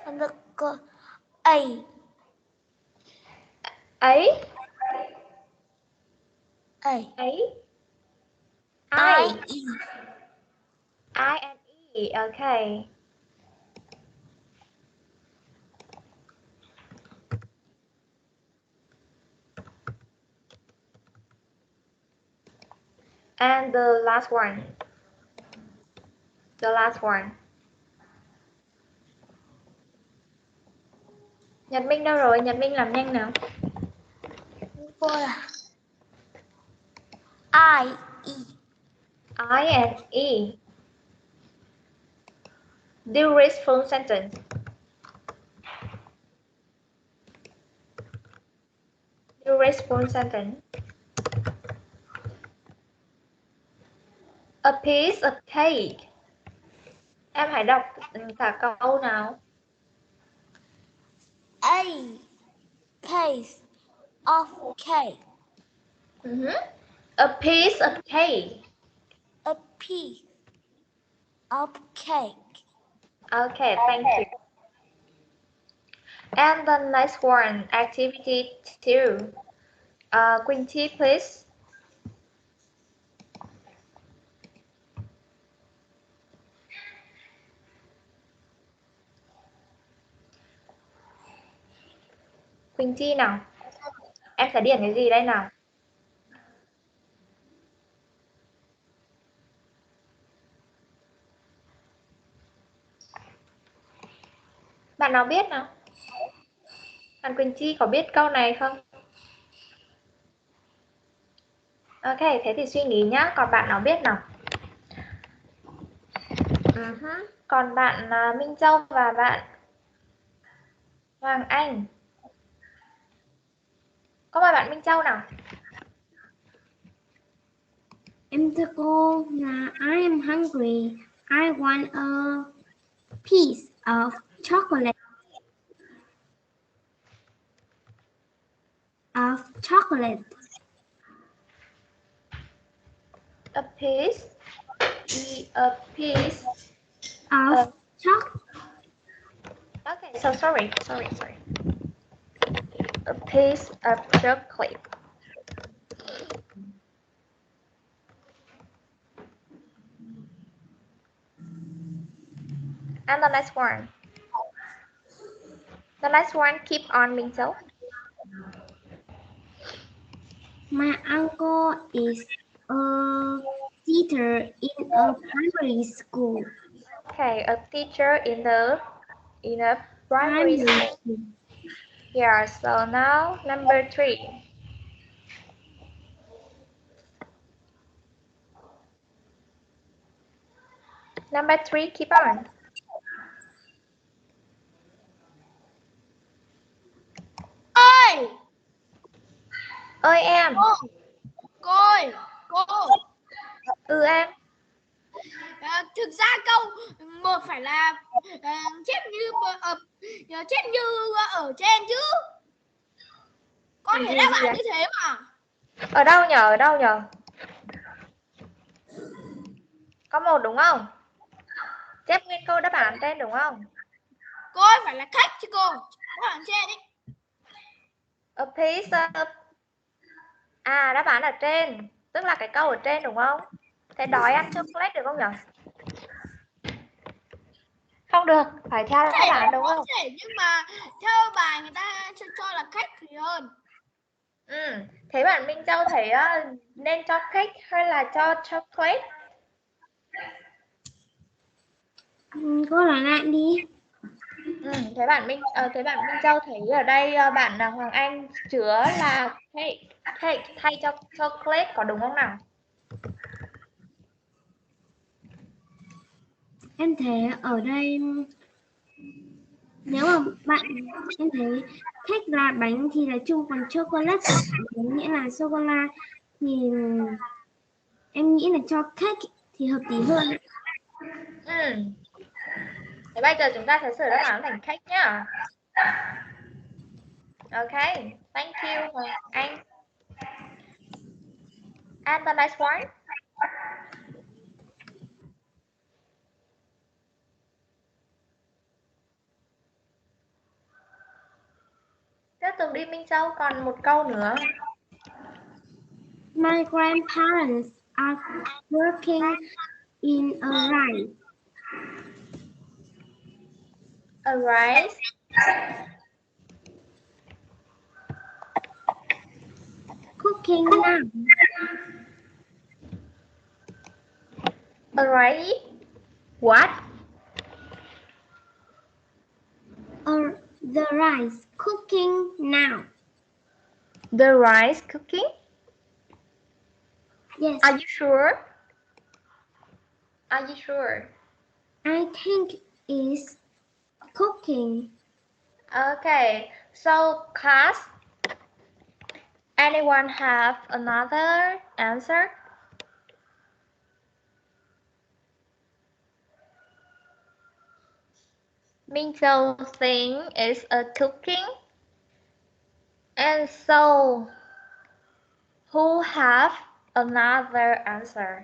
Con với cô A. A. A. A. I. I and E. Okay. And the last one. The last one. Nhật Minh đâu rồi? Nhật Minh làm nhanh nào. Cô là I. E. I and E. Do read full sentence. Do read full sentence. A piece of cake. Em hãy đọc cả câu nào. A. Piece of cake. A piece of cake. A piece of cake. Okay, thank you. And the next one, activity 2. Quỳnh Chi, please. Quỳnh Chi nào. Em sẽ điền cái gì đây nào? Bạn nào biết nào? Bạn Quỳnh Chi có biết câu này không? Ok, thế thì suy nghĩ nhá. Còn bạn nào biết nào? Còn bạn Minh Châu và bạn Hoàng Anh. Có mời bạn Minh Châu nào. Em thưa cô là I am hungry. I want a piece of chocolate. Of chocolate. A piece. A piece Of chocolate. Okay, so sorry. A piece of chocolate. And the next one. The next one, keep on, Minh Châu. My uncle is a teacher in a primary school. Okay, a teacher in a primary school. Yeah, so now number 3. Number 3, keep on. Ơi. Ơi em. Cô ơi. Em. Thực ra câu một phải là chép như ở trên chứ. Con thấy đáp án như thế mà. Ở đâu nhờ? Có một đúng không? Chép nguyên câu đáp án trên đúng không? Cô ơi, phải là khách chứ cô. Đáp án trên ấy. A piece of... đáp án ở trên. Tức là cái câu ở trên đúng không? Thế đói ăn chocolate được không nhỉ? Không được, phải theo đáp án đúng không? Nhưng mà theo bài người ta cho là khách thì hơn. Thế bạn Minh Châu thấy nên cho cake hay là cho chocolate? Cô nói lại đi. Thế bạn Minh Châu thấy ở đây bạn Hoàng Anh chứa là cake thay cho chocolate có đúng không nào? Em thấy ở đây nếu mà em thấy cake là bánh thì là chung, còn chocolate nghĩa là sô cô la thì em nghĩ là cho cake thì hợp lý hơn. Thế bây giờ chúng ta sẽ sửa đáp án thành cake nhá. Ok, thank you Hoàng Anh. And the next one. Tiếp tục đi Minh Châu, còn một câu nữa. My grandparents are working in a rice. A rice. Cooking now. A rice. What? The rice cooking now. The rice cooking? Yes. Are you sure? Are you sure? I think it's cooking. Okay, so class, anyone have another answer? Minh Châu think it's a cooking. And so, who have another answer?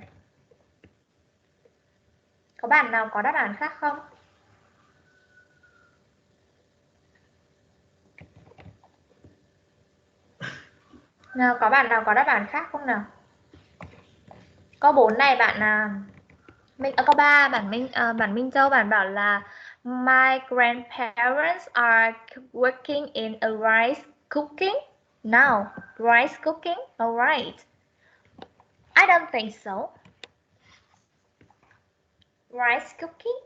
Có bạn nào có đáp án khác không? Nào, có bạn nào có đáp án khác không nào? Có 4 này bạn có 3 bạn Minh Châu bạn bảo là my grandparents are working in a rice cooking. No, rice cooking. All right. I don't think so. Rice cooking.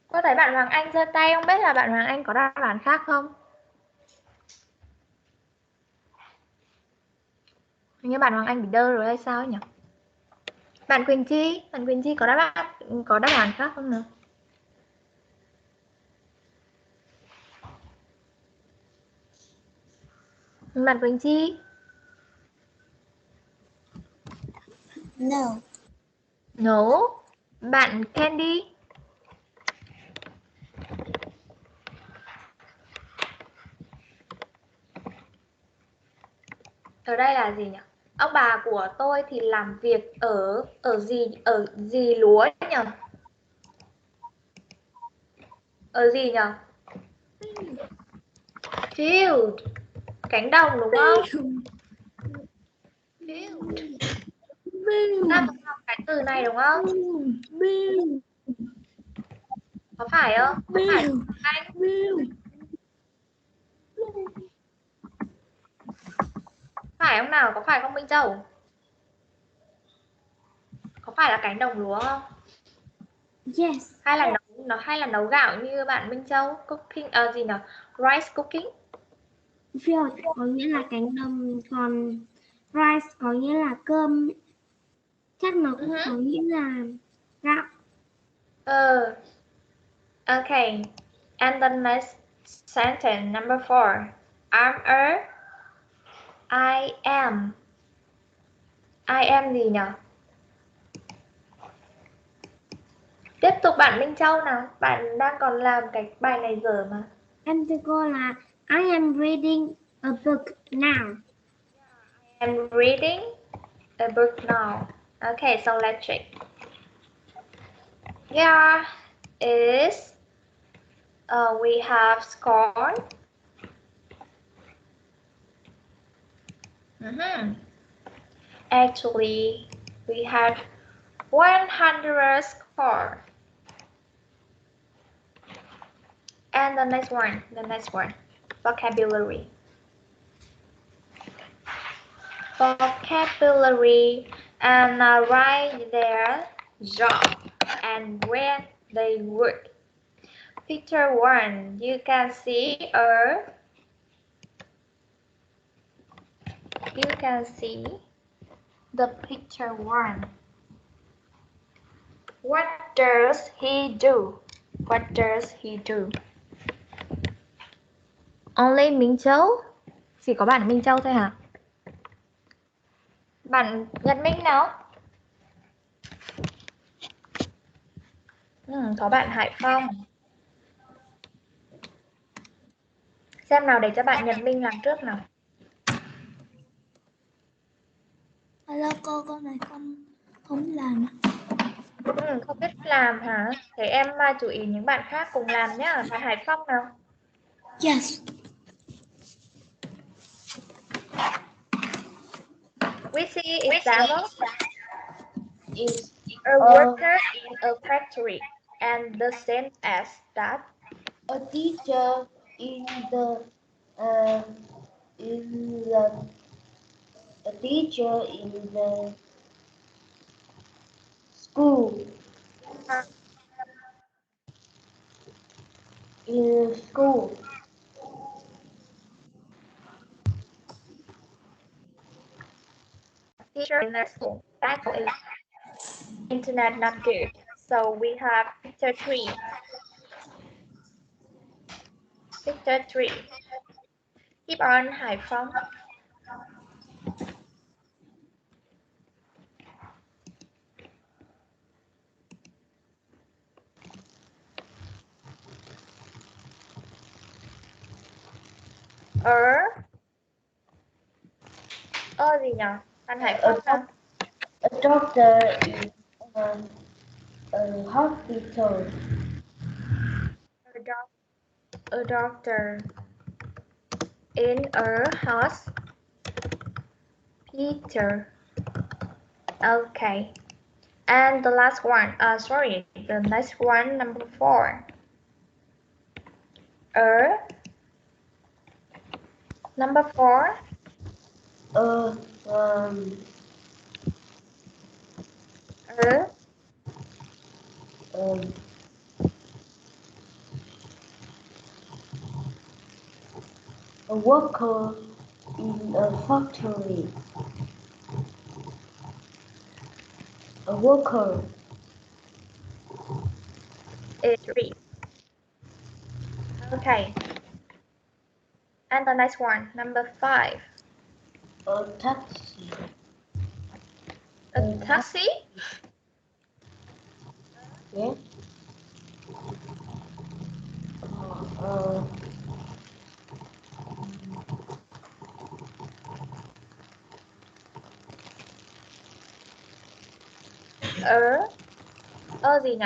Có thấy bạn Hoàng Anh giơ tay, không biết là bạn Hoàng Anh có đáp án khác không? Hình như bạn Hoàng Anh bị đơ rồi hay sao nhỉ? Bạn Quỳnh Chi có đáp án khác không nào? Bạn Quỳnh Chi? No. No. Bạn Candy? Ở đây là gì nhỉ? Ông bà của tôi thì làm việc ở gì lúa nhỉ? Ở gì nhỉ? Field. Cánh đồng đúng không? Field. Ta có học cái từ này đúng không? Có phải không? Có phải không anh? Phải không nào? Có phải không Minh Châu? Có phải là cánh đồng lúa không? Yes. Hay là nấu gạo như bạn Minh Châu? Cooking gì nhỉ? Rice cooking. Field có nghĩa là cánh đồng, còn Rice có nghĩa là cơm. Chắc nó cũng có nghĩa là gạo. Okay. And the next sentence, number 4. I'm a. I am. I am gì nhỉ? Tiếp tục bạn Minh Châu nào. Bạn đang còn làm cái bài này dở mà. Em thưa cô là I am reading a book now. I'm reading a book now. Okay, so let's check. Yeah, is we have score. Actually, we have 100 score. And the next one, vocabulary. Vocabulary, and write their job and where they work. Picture 1, you can see the picture 1. What does he do? What does he do? Only Minh Châu? Chỉ có bạn Minh Châu thôi hả? Bạn Nhật Minh nào? Có bạn Hải Phong. Xem nào để cho bạn Nhật Minh làm trước nào. Hello cô, con này con không làm. Không biết làm hả? Thế em chú ý những bạn khác cùng làm nhá. Bạn Hải Phong nào. Yes. We see example is a worker in a factory and the same as that. A teacher in the school. In school. Teacher in the school. That is internet not good. So we have picture 3. Picture 3. Keep on, Hải Phong. Gì nhỉ? Anh Hải Phong nào. A doctor in a hospital. A doctor in a hospital. Okay. And the last one, the next one, number 4. Number 4. A worker in a factory. A worker. Is 3. Okay. And the next one, number 5. A taxi. A taxi? Yes. Gì nhỉ?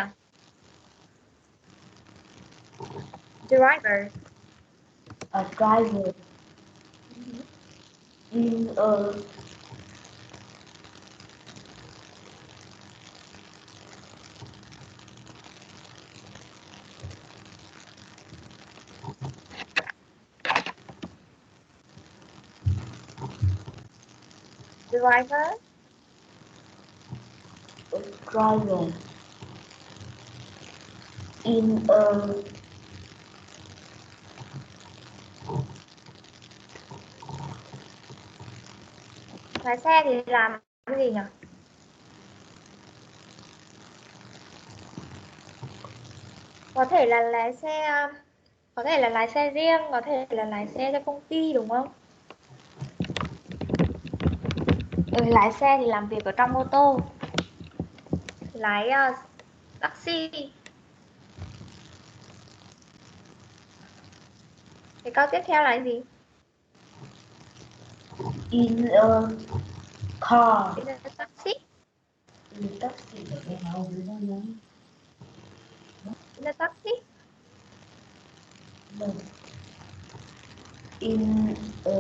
Driver. A driver. In a Driver. driver. In a Lái xe thì làm cái gì nhỉ? Có thể là lái xe, có thể là lái xe riêng, có thể là lái xe cho công ty đúng không? Lái xe thì làm việc ở trong ô tô. Lái taxi. Cái câu tiếp theo là cái gì? In a car. In a taxi. In a taxi. In a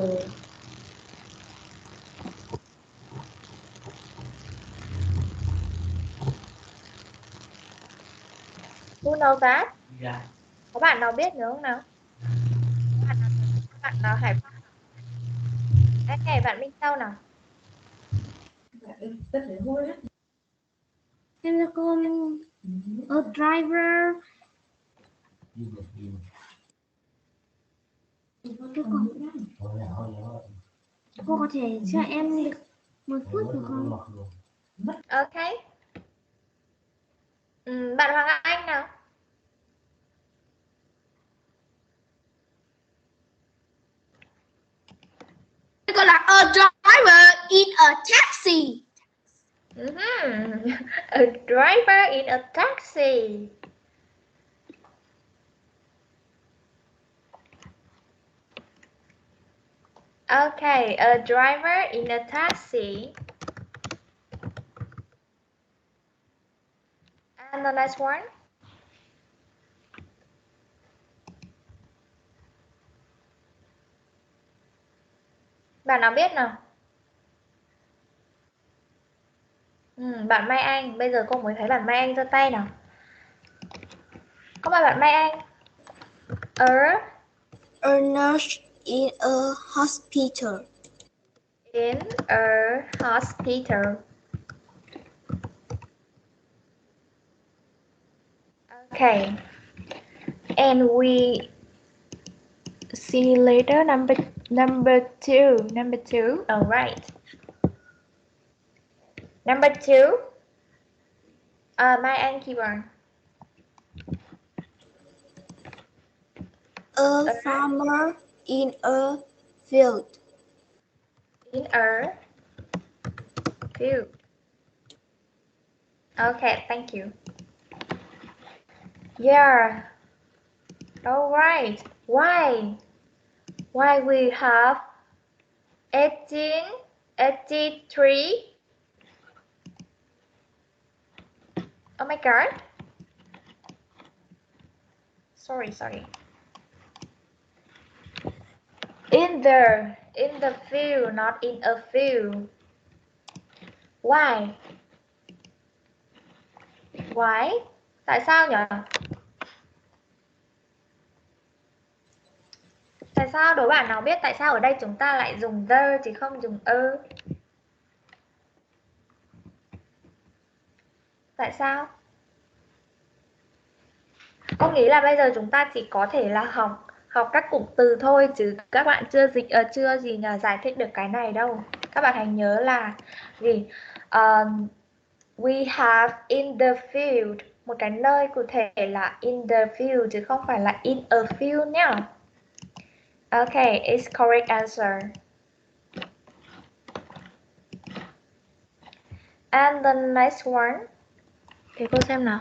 Who knows that? Có bạn nào biết nữa không nào? Bạn nào Hải Phòng? Đây, bạn Minh Châu nào? Em là cô, a driver. Cô có thể cho em được 1 phút được không? Ok. Bạn Hoàng Anh nào? Gọi là a driver in a taxi. A driver in a taxi. Okay, a driver in a taxi. And the next one. Bạn nào biết nào? Bạn Mai Anh. Bây giờ cô mới thấy bạn Mai Anh giơ tay nào. Có mời bạn Mai Anh. a nurse in a hospital. In a hospital. Okay. And we see later number two. All right. Number 2. Mai Anh keyword. A farmer in a field. In a field. Okay, thank you. Yeah. All right. Why we have 1883? Oh my god. Sorry. In the field, not in a field. Why? Tại sao nhỉ? Tại sao đố bạn nào biết tại sao ở đây chúng ta lại dùng the chứ không dùng a? Tại sao? Cô nghĩ là bây giờ chúng ta chỉ có thể là học các cụm từ thôi chứ các bạn chưa giải thích được cái này đâu. Các bạn hãy nhớ là gì? We have in the field, một cái nơi cụ thể là in the field chứ không phải là in a field nhá. Okay, it's correct answer. And the next one. Để cô xem nào.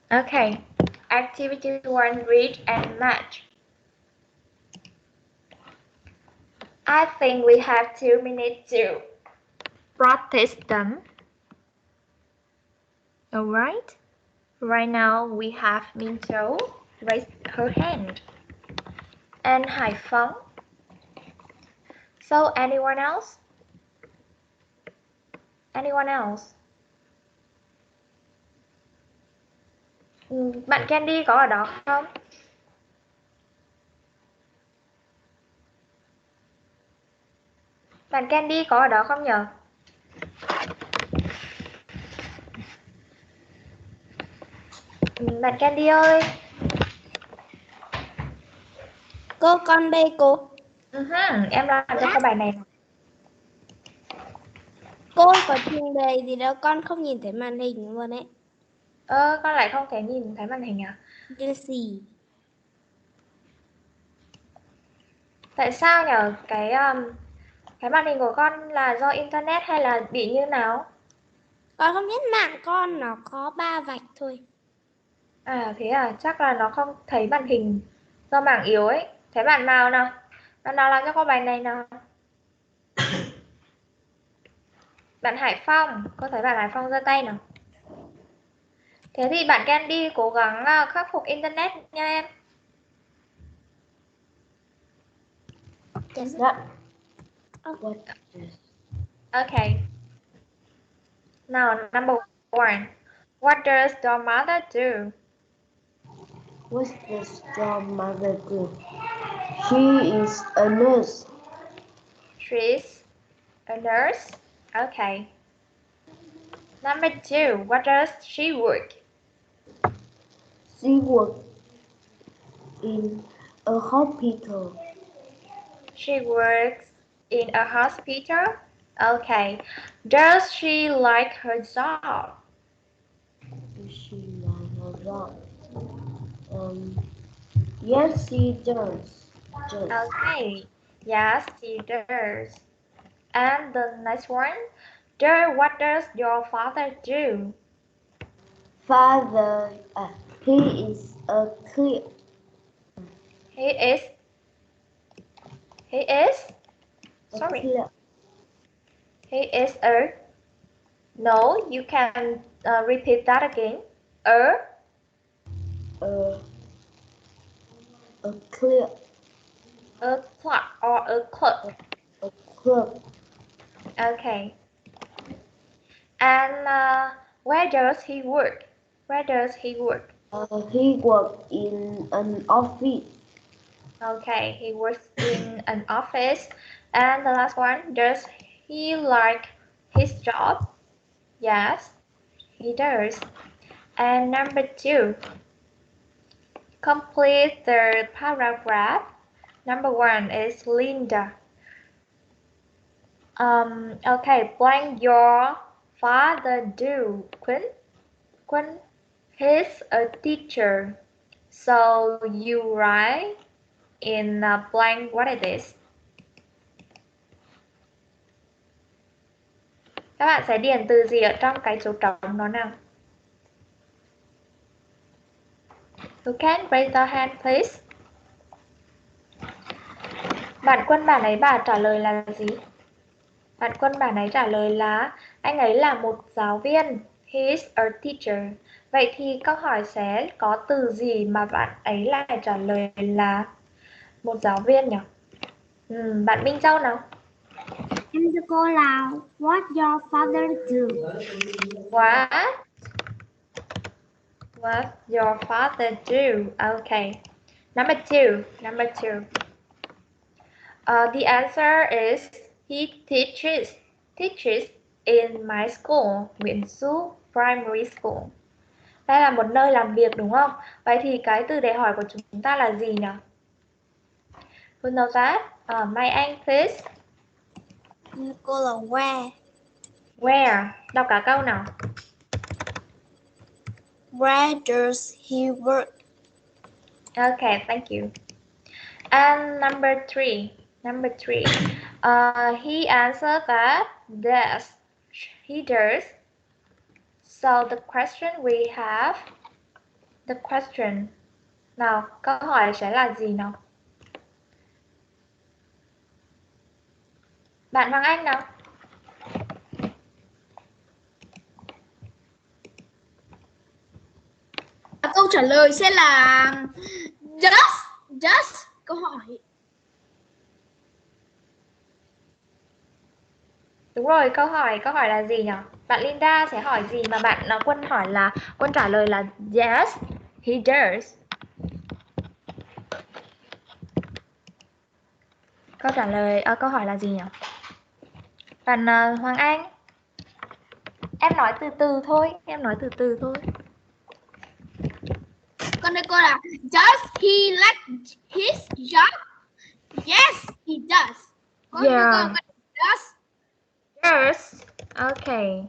Okay, activity 1, read and match. I think we have 2 minutes to practice them. Alright. Right now we have Mincho raise her hand. And Hải Phong. So anyone else? Anyone else? Bạn Candy có ở đó không? Bạn Candy có ở đó không nhỉ? Bạn Candy ơi. Cô, con đây cô. Em làm cho câu bài này. Cô có trình bày gì đâu, con không nhìn thấy màn hình luôn ấy. Con lại không thể nhìn thấy màn hình à? Điều gì? Tại sao nhở? Cái màn hình của con là do internet hay là bị như nào? Con không biết, mạng con nó có 3 vạch thôi. À thế à, chắc là nó không thấy màn hình do mạng yếu ấy. Thế bạn nào nào? Bạn nào làm cho câu bài này nào? Bạn Hải Phong, có thấy bạn Hải Phong giơ tay nào? Thế thì bạn Candy cố gắng khắc phục internet nha em. Dạ. Okay. Now, number 1. What does your mother do? What does your mother do? She is a nurse. She's a nurse. Okay. Number 2. What does she work? She works in a hospital. She works in a hospital. Okay. Does she like her job? Does she like her job? Yes, she does. Okay. Yes, she does. And the next one. What does your father do? Father, he is a clear. He is. Sorry. Clear. He is a. No, you can repeat that again. A Clear. a clerk or a clerk. A clerk. Okay. And where does he work? Where does he work? He works in an office. Okay, he works in an office. And the last one, does he like his job? Yes, he does. And number 2, complete the paragraph. Number 1 is Linda. Okay, blank your father do, Quinn. He's a teacher. So you write in blank what it is. Các bạn sẽ điền từ gì ở trong cái chỗ trống đó nào? You can raise your hand, please. Bạn Quân bà ấy trả lời là gì? Bạn Quân bà ấy trả lời là anh ấy là một giáo viên. He is a teacher. Vậy thì câu hỏi sẽ có từ gì mà bạn ấy lại trả lời là một giáo viên nhỉ? Bạn Minh Châu nào? Em cho cô là what your father do? What your father do? Okay. Number two. The answer is he teaches in my school, Nguyễn Du Primary School. Đây là một nơi làm việc đúng không? Vậy thì cái từ đề hỏi của chúng ta là gì nhỉ? Who knows that? Mai Anh, please. Cô là where. Where? Đọc cả câu nào. Where does he work? Okay, thank you. And number three. He answered that yes, he does. So the question we have, nào, câu hỏi sẽ là gì nào? Bạn Hoàng Anh nào? Câu trả lời sẽ là just câu hỏi. Đúng rồi, câu hỏi là gì nhỉ? Bạn Linda sẽ hỏi gì mà bạn Quân trả lời là yes, he does. Câu hỏi là gì nhỉ? Bạn Hoàng Anh. Em nói từ từ thôi. Con đây cô là does he like his job? Yes, he Does. Có Yeah. những con does. Does. Okay.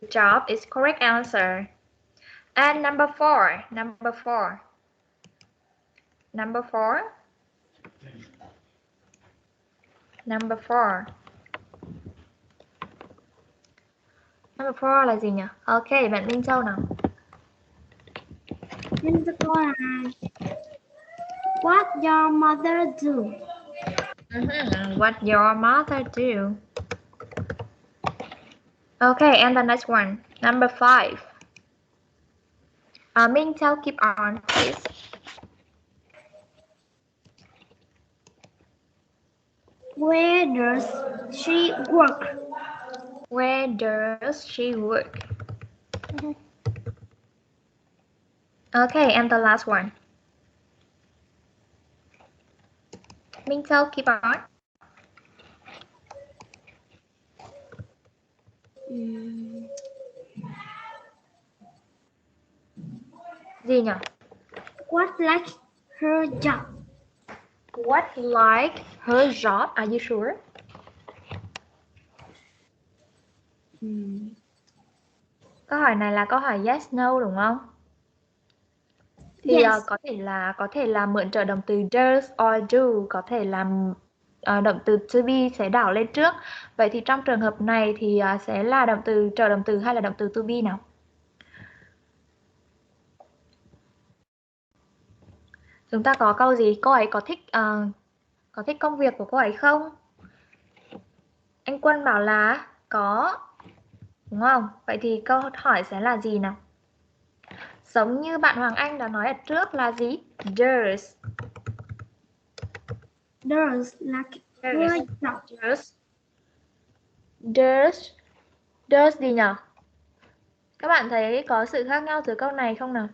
Good job is correct answer. And number 4. Number 4. Number 4. Number 4. Number 4 là gì nhỉ? Ok, bạn Minh Châu nào. Number 4 là What your mother do? What your mother do? Okay, and the next one. Number 5. Minh Châu, keep on, please. Where does she work? Where does she work? Okay, and the last one. Minh Châu, keep on. Gì nhỉ? What like her job? What like her job? Are you sure? Câu hỏi này là câu hỏi yes no đúng không? Thì Yes. có thể là mượn trợ động từ does or do, có thể làm động từ to be sẽ đảo lên trước. Vậy thì trong trường hợp này thì sẽ là động từ trợ động từ hay là động từ to be nào? Chúng ta có câu gì? Cô ấy có thích công việc của cô ấy không? Anh Quân bảo là có, đúng không? Vậy thì câu hỏi sẽ là gì nào? Giống như bạn Hoàng Anh đã nói ở trước là gì? Does. Does like her job? Does gì nhỉ? Các bạn thấy có sự khác nhau giữa câu này không nào?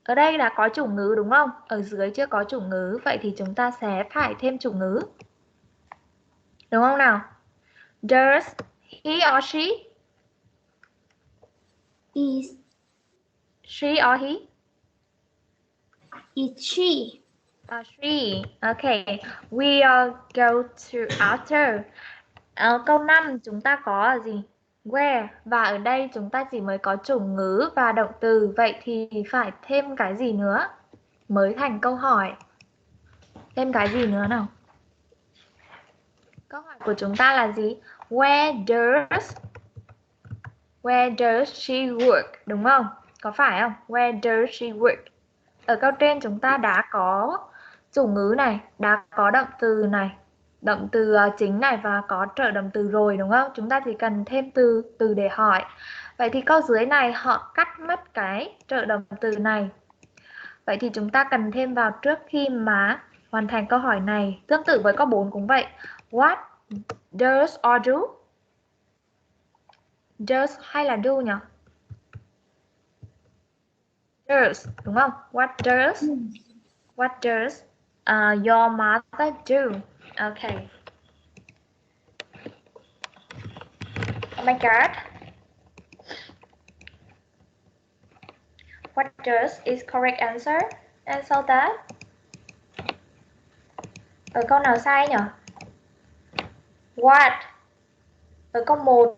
Ở đây đã có chủ ngữ đúng không? Ở dưới chưa có chủ ngữ, vậy thì chúng ta sẽ phải thêm chủ ngữ. Đúng không nào? Does he or she? Is She or he? is she? She. Okay. We go to after. Câu 5 chúng ta có là gì? Where. Và ở đây chúng ta chỉ mới có chủ ngữ và động từ. Vậy thì phải thêm cái gì nữa mới thành câu hỏi? Thêm cái gì nữa nào? Câu hỏi của chúng ta là gì? Where does she work? Đúng không? Có phải không? Where does she work? Ở câu trên chúng ta đã có chủ ngữ này, đã có động từ này, động từ chính này và có trợ động từ rồi đúng không? Chúng ta chỉ cần thêm từ để hỏi. Vậy thì câu dưới này họ cắt mất cái trợ động từ này. Vậy thì chúng ta cần thêm vào trước khi mà hoàn thành câu hỏi này. Tương tự với câu 4 cũng vậy. What does or do? Does hay là do nhỉ? Does, đúng không? What does your mother do? Okay. Oh my god. What does is correct answer. And so that. Ở câu nào sai nhỉ? What? Ở câu 1.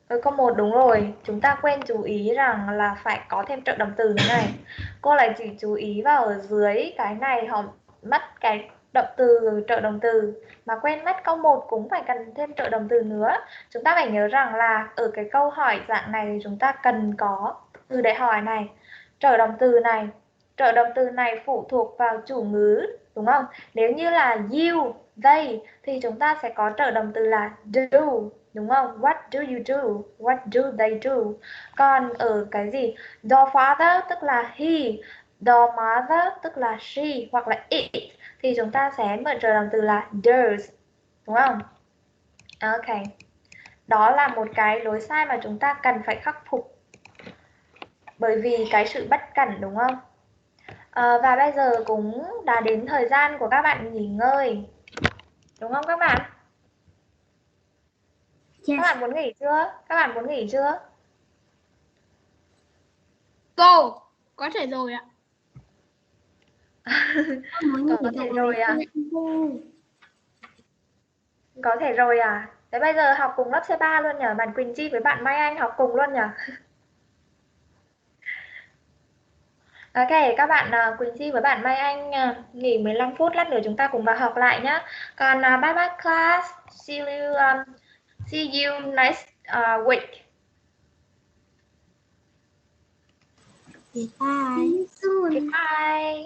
Ở câu 1 đúng rồi. Chúng ta quên chú ý rằng là phải có thêm trợ động từ thế này. Cô lại chỉ chú ý vào ở dưới cái này họ mất cái động từ trợ động từ mà quên mất câu 1 cũng phải cần thêm trợ động từ nữa. Chúng ta phải nhớ rằng là ở cái câu hỏi dạng này chúng ta cần có từ để hỏi này, trợ động từ này phụ thuộc vào chủ ngữ đúng không? Nếu như là you, they thì chúng ta sẽ có trợ động từ là do đúng không? What do you do? What do they do? Còn ở cái gì? The father tức là he, the mother tức là she hoặc là it thì chúng ta sẽ mượn trợ động từ là does đúng không? Ok. Đó là một cái lỗi sai mà chúng ta cần phải khắc phục bởi vì cái sự bất cẩn đúng không? Và bây giờ cũng đã đến thời gian của các bạn nghỉ ngơi đúng không các bạn? Yes. Các bạn muốn nghỉ chưa? Các bạn muốn nghỉ chưa? Cô, có thể rồi ạ. Có thể rồi à? Có thể rồi à? Thế bây giờ học cùng lớp C3 luôn nhỉ? Bạn Quỳnh Chi với bạn Mai Anh học cùng luôn nhỉ? Ok, các bạn Quỳnh Chi với bạn Mai Anh nghỉ 15 phút, lát nữa chúng ta cùng vào học lại nhé. Còn bye bye class, see you next week. Bye. Soon. Goodbye.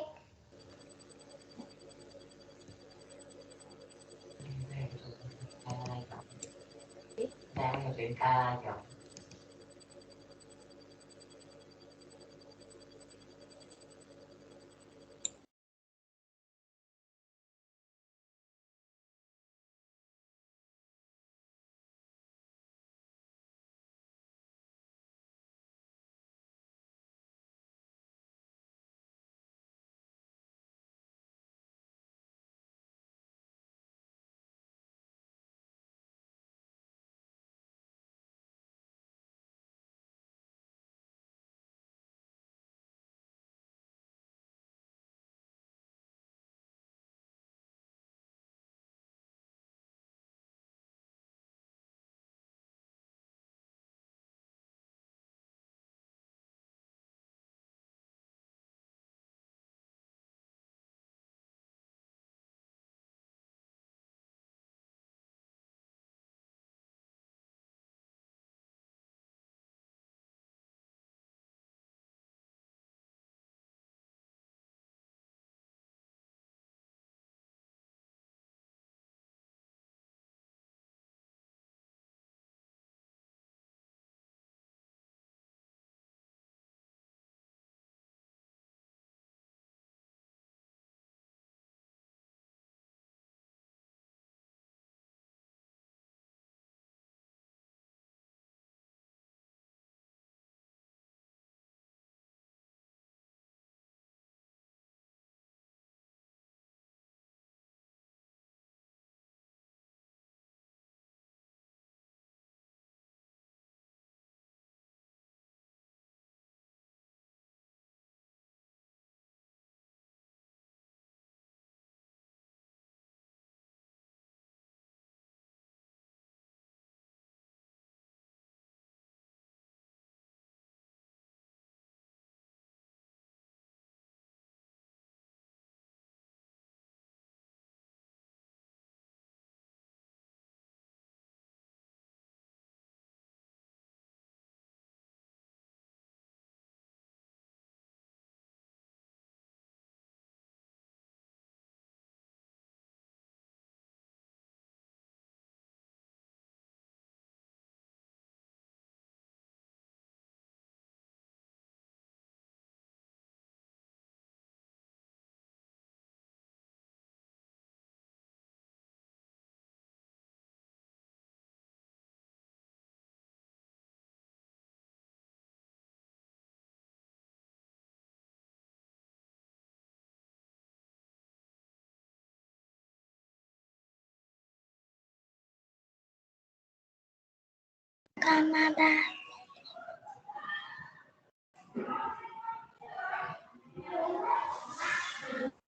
Canada.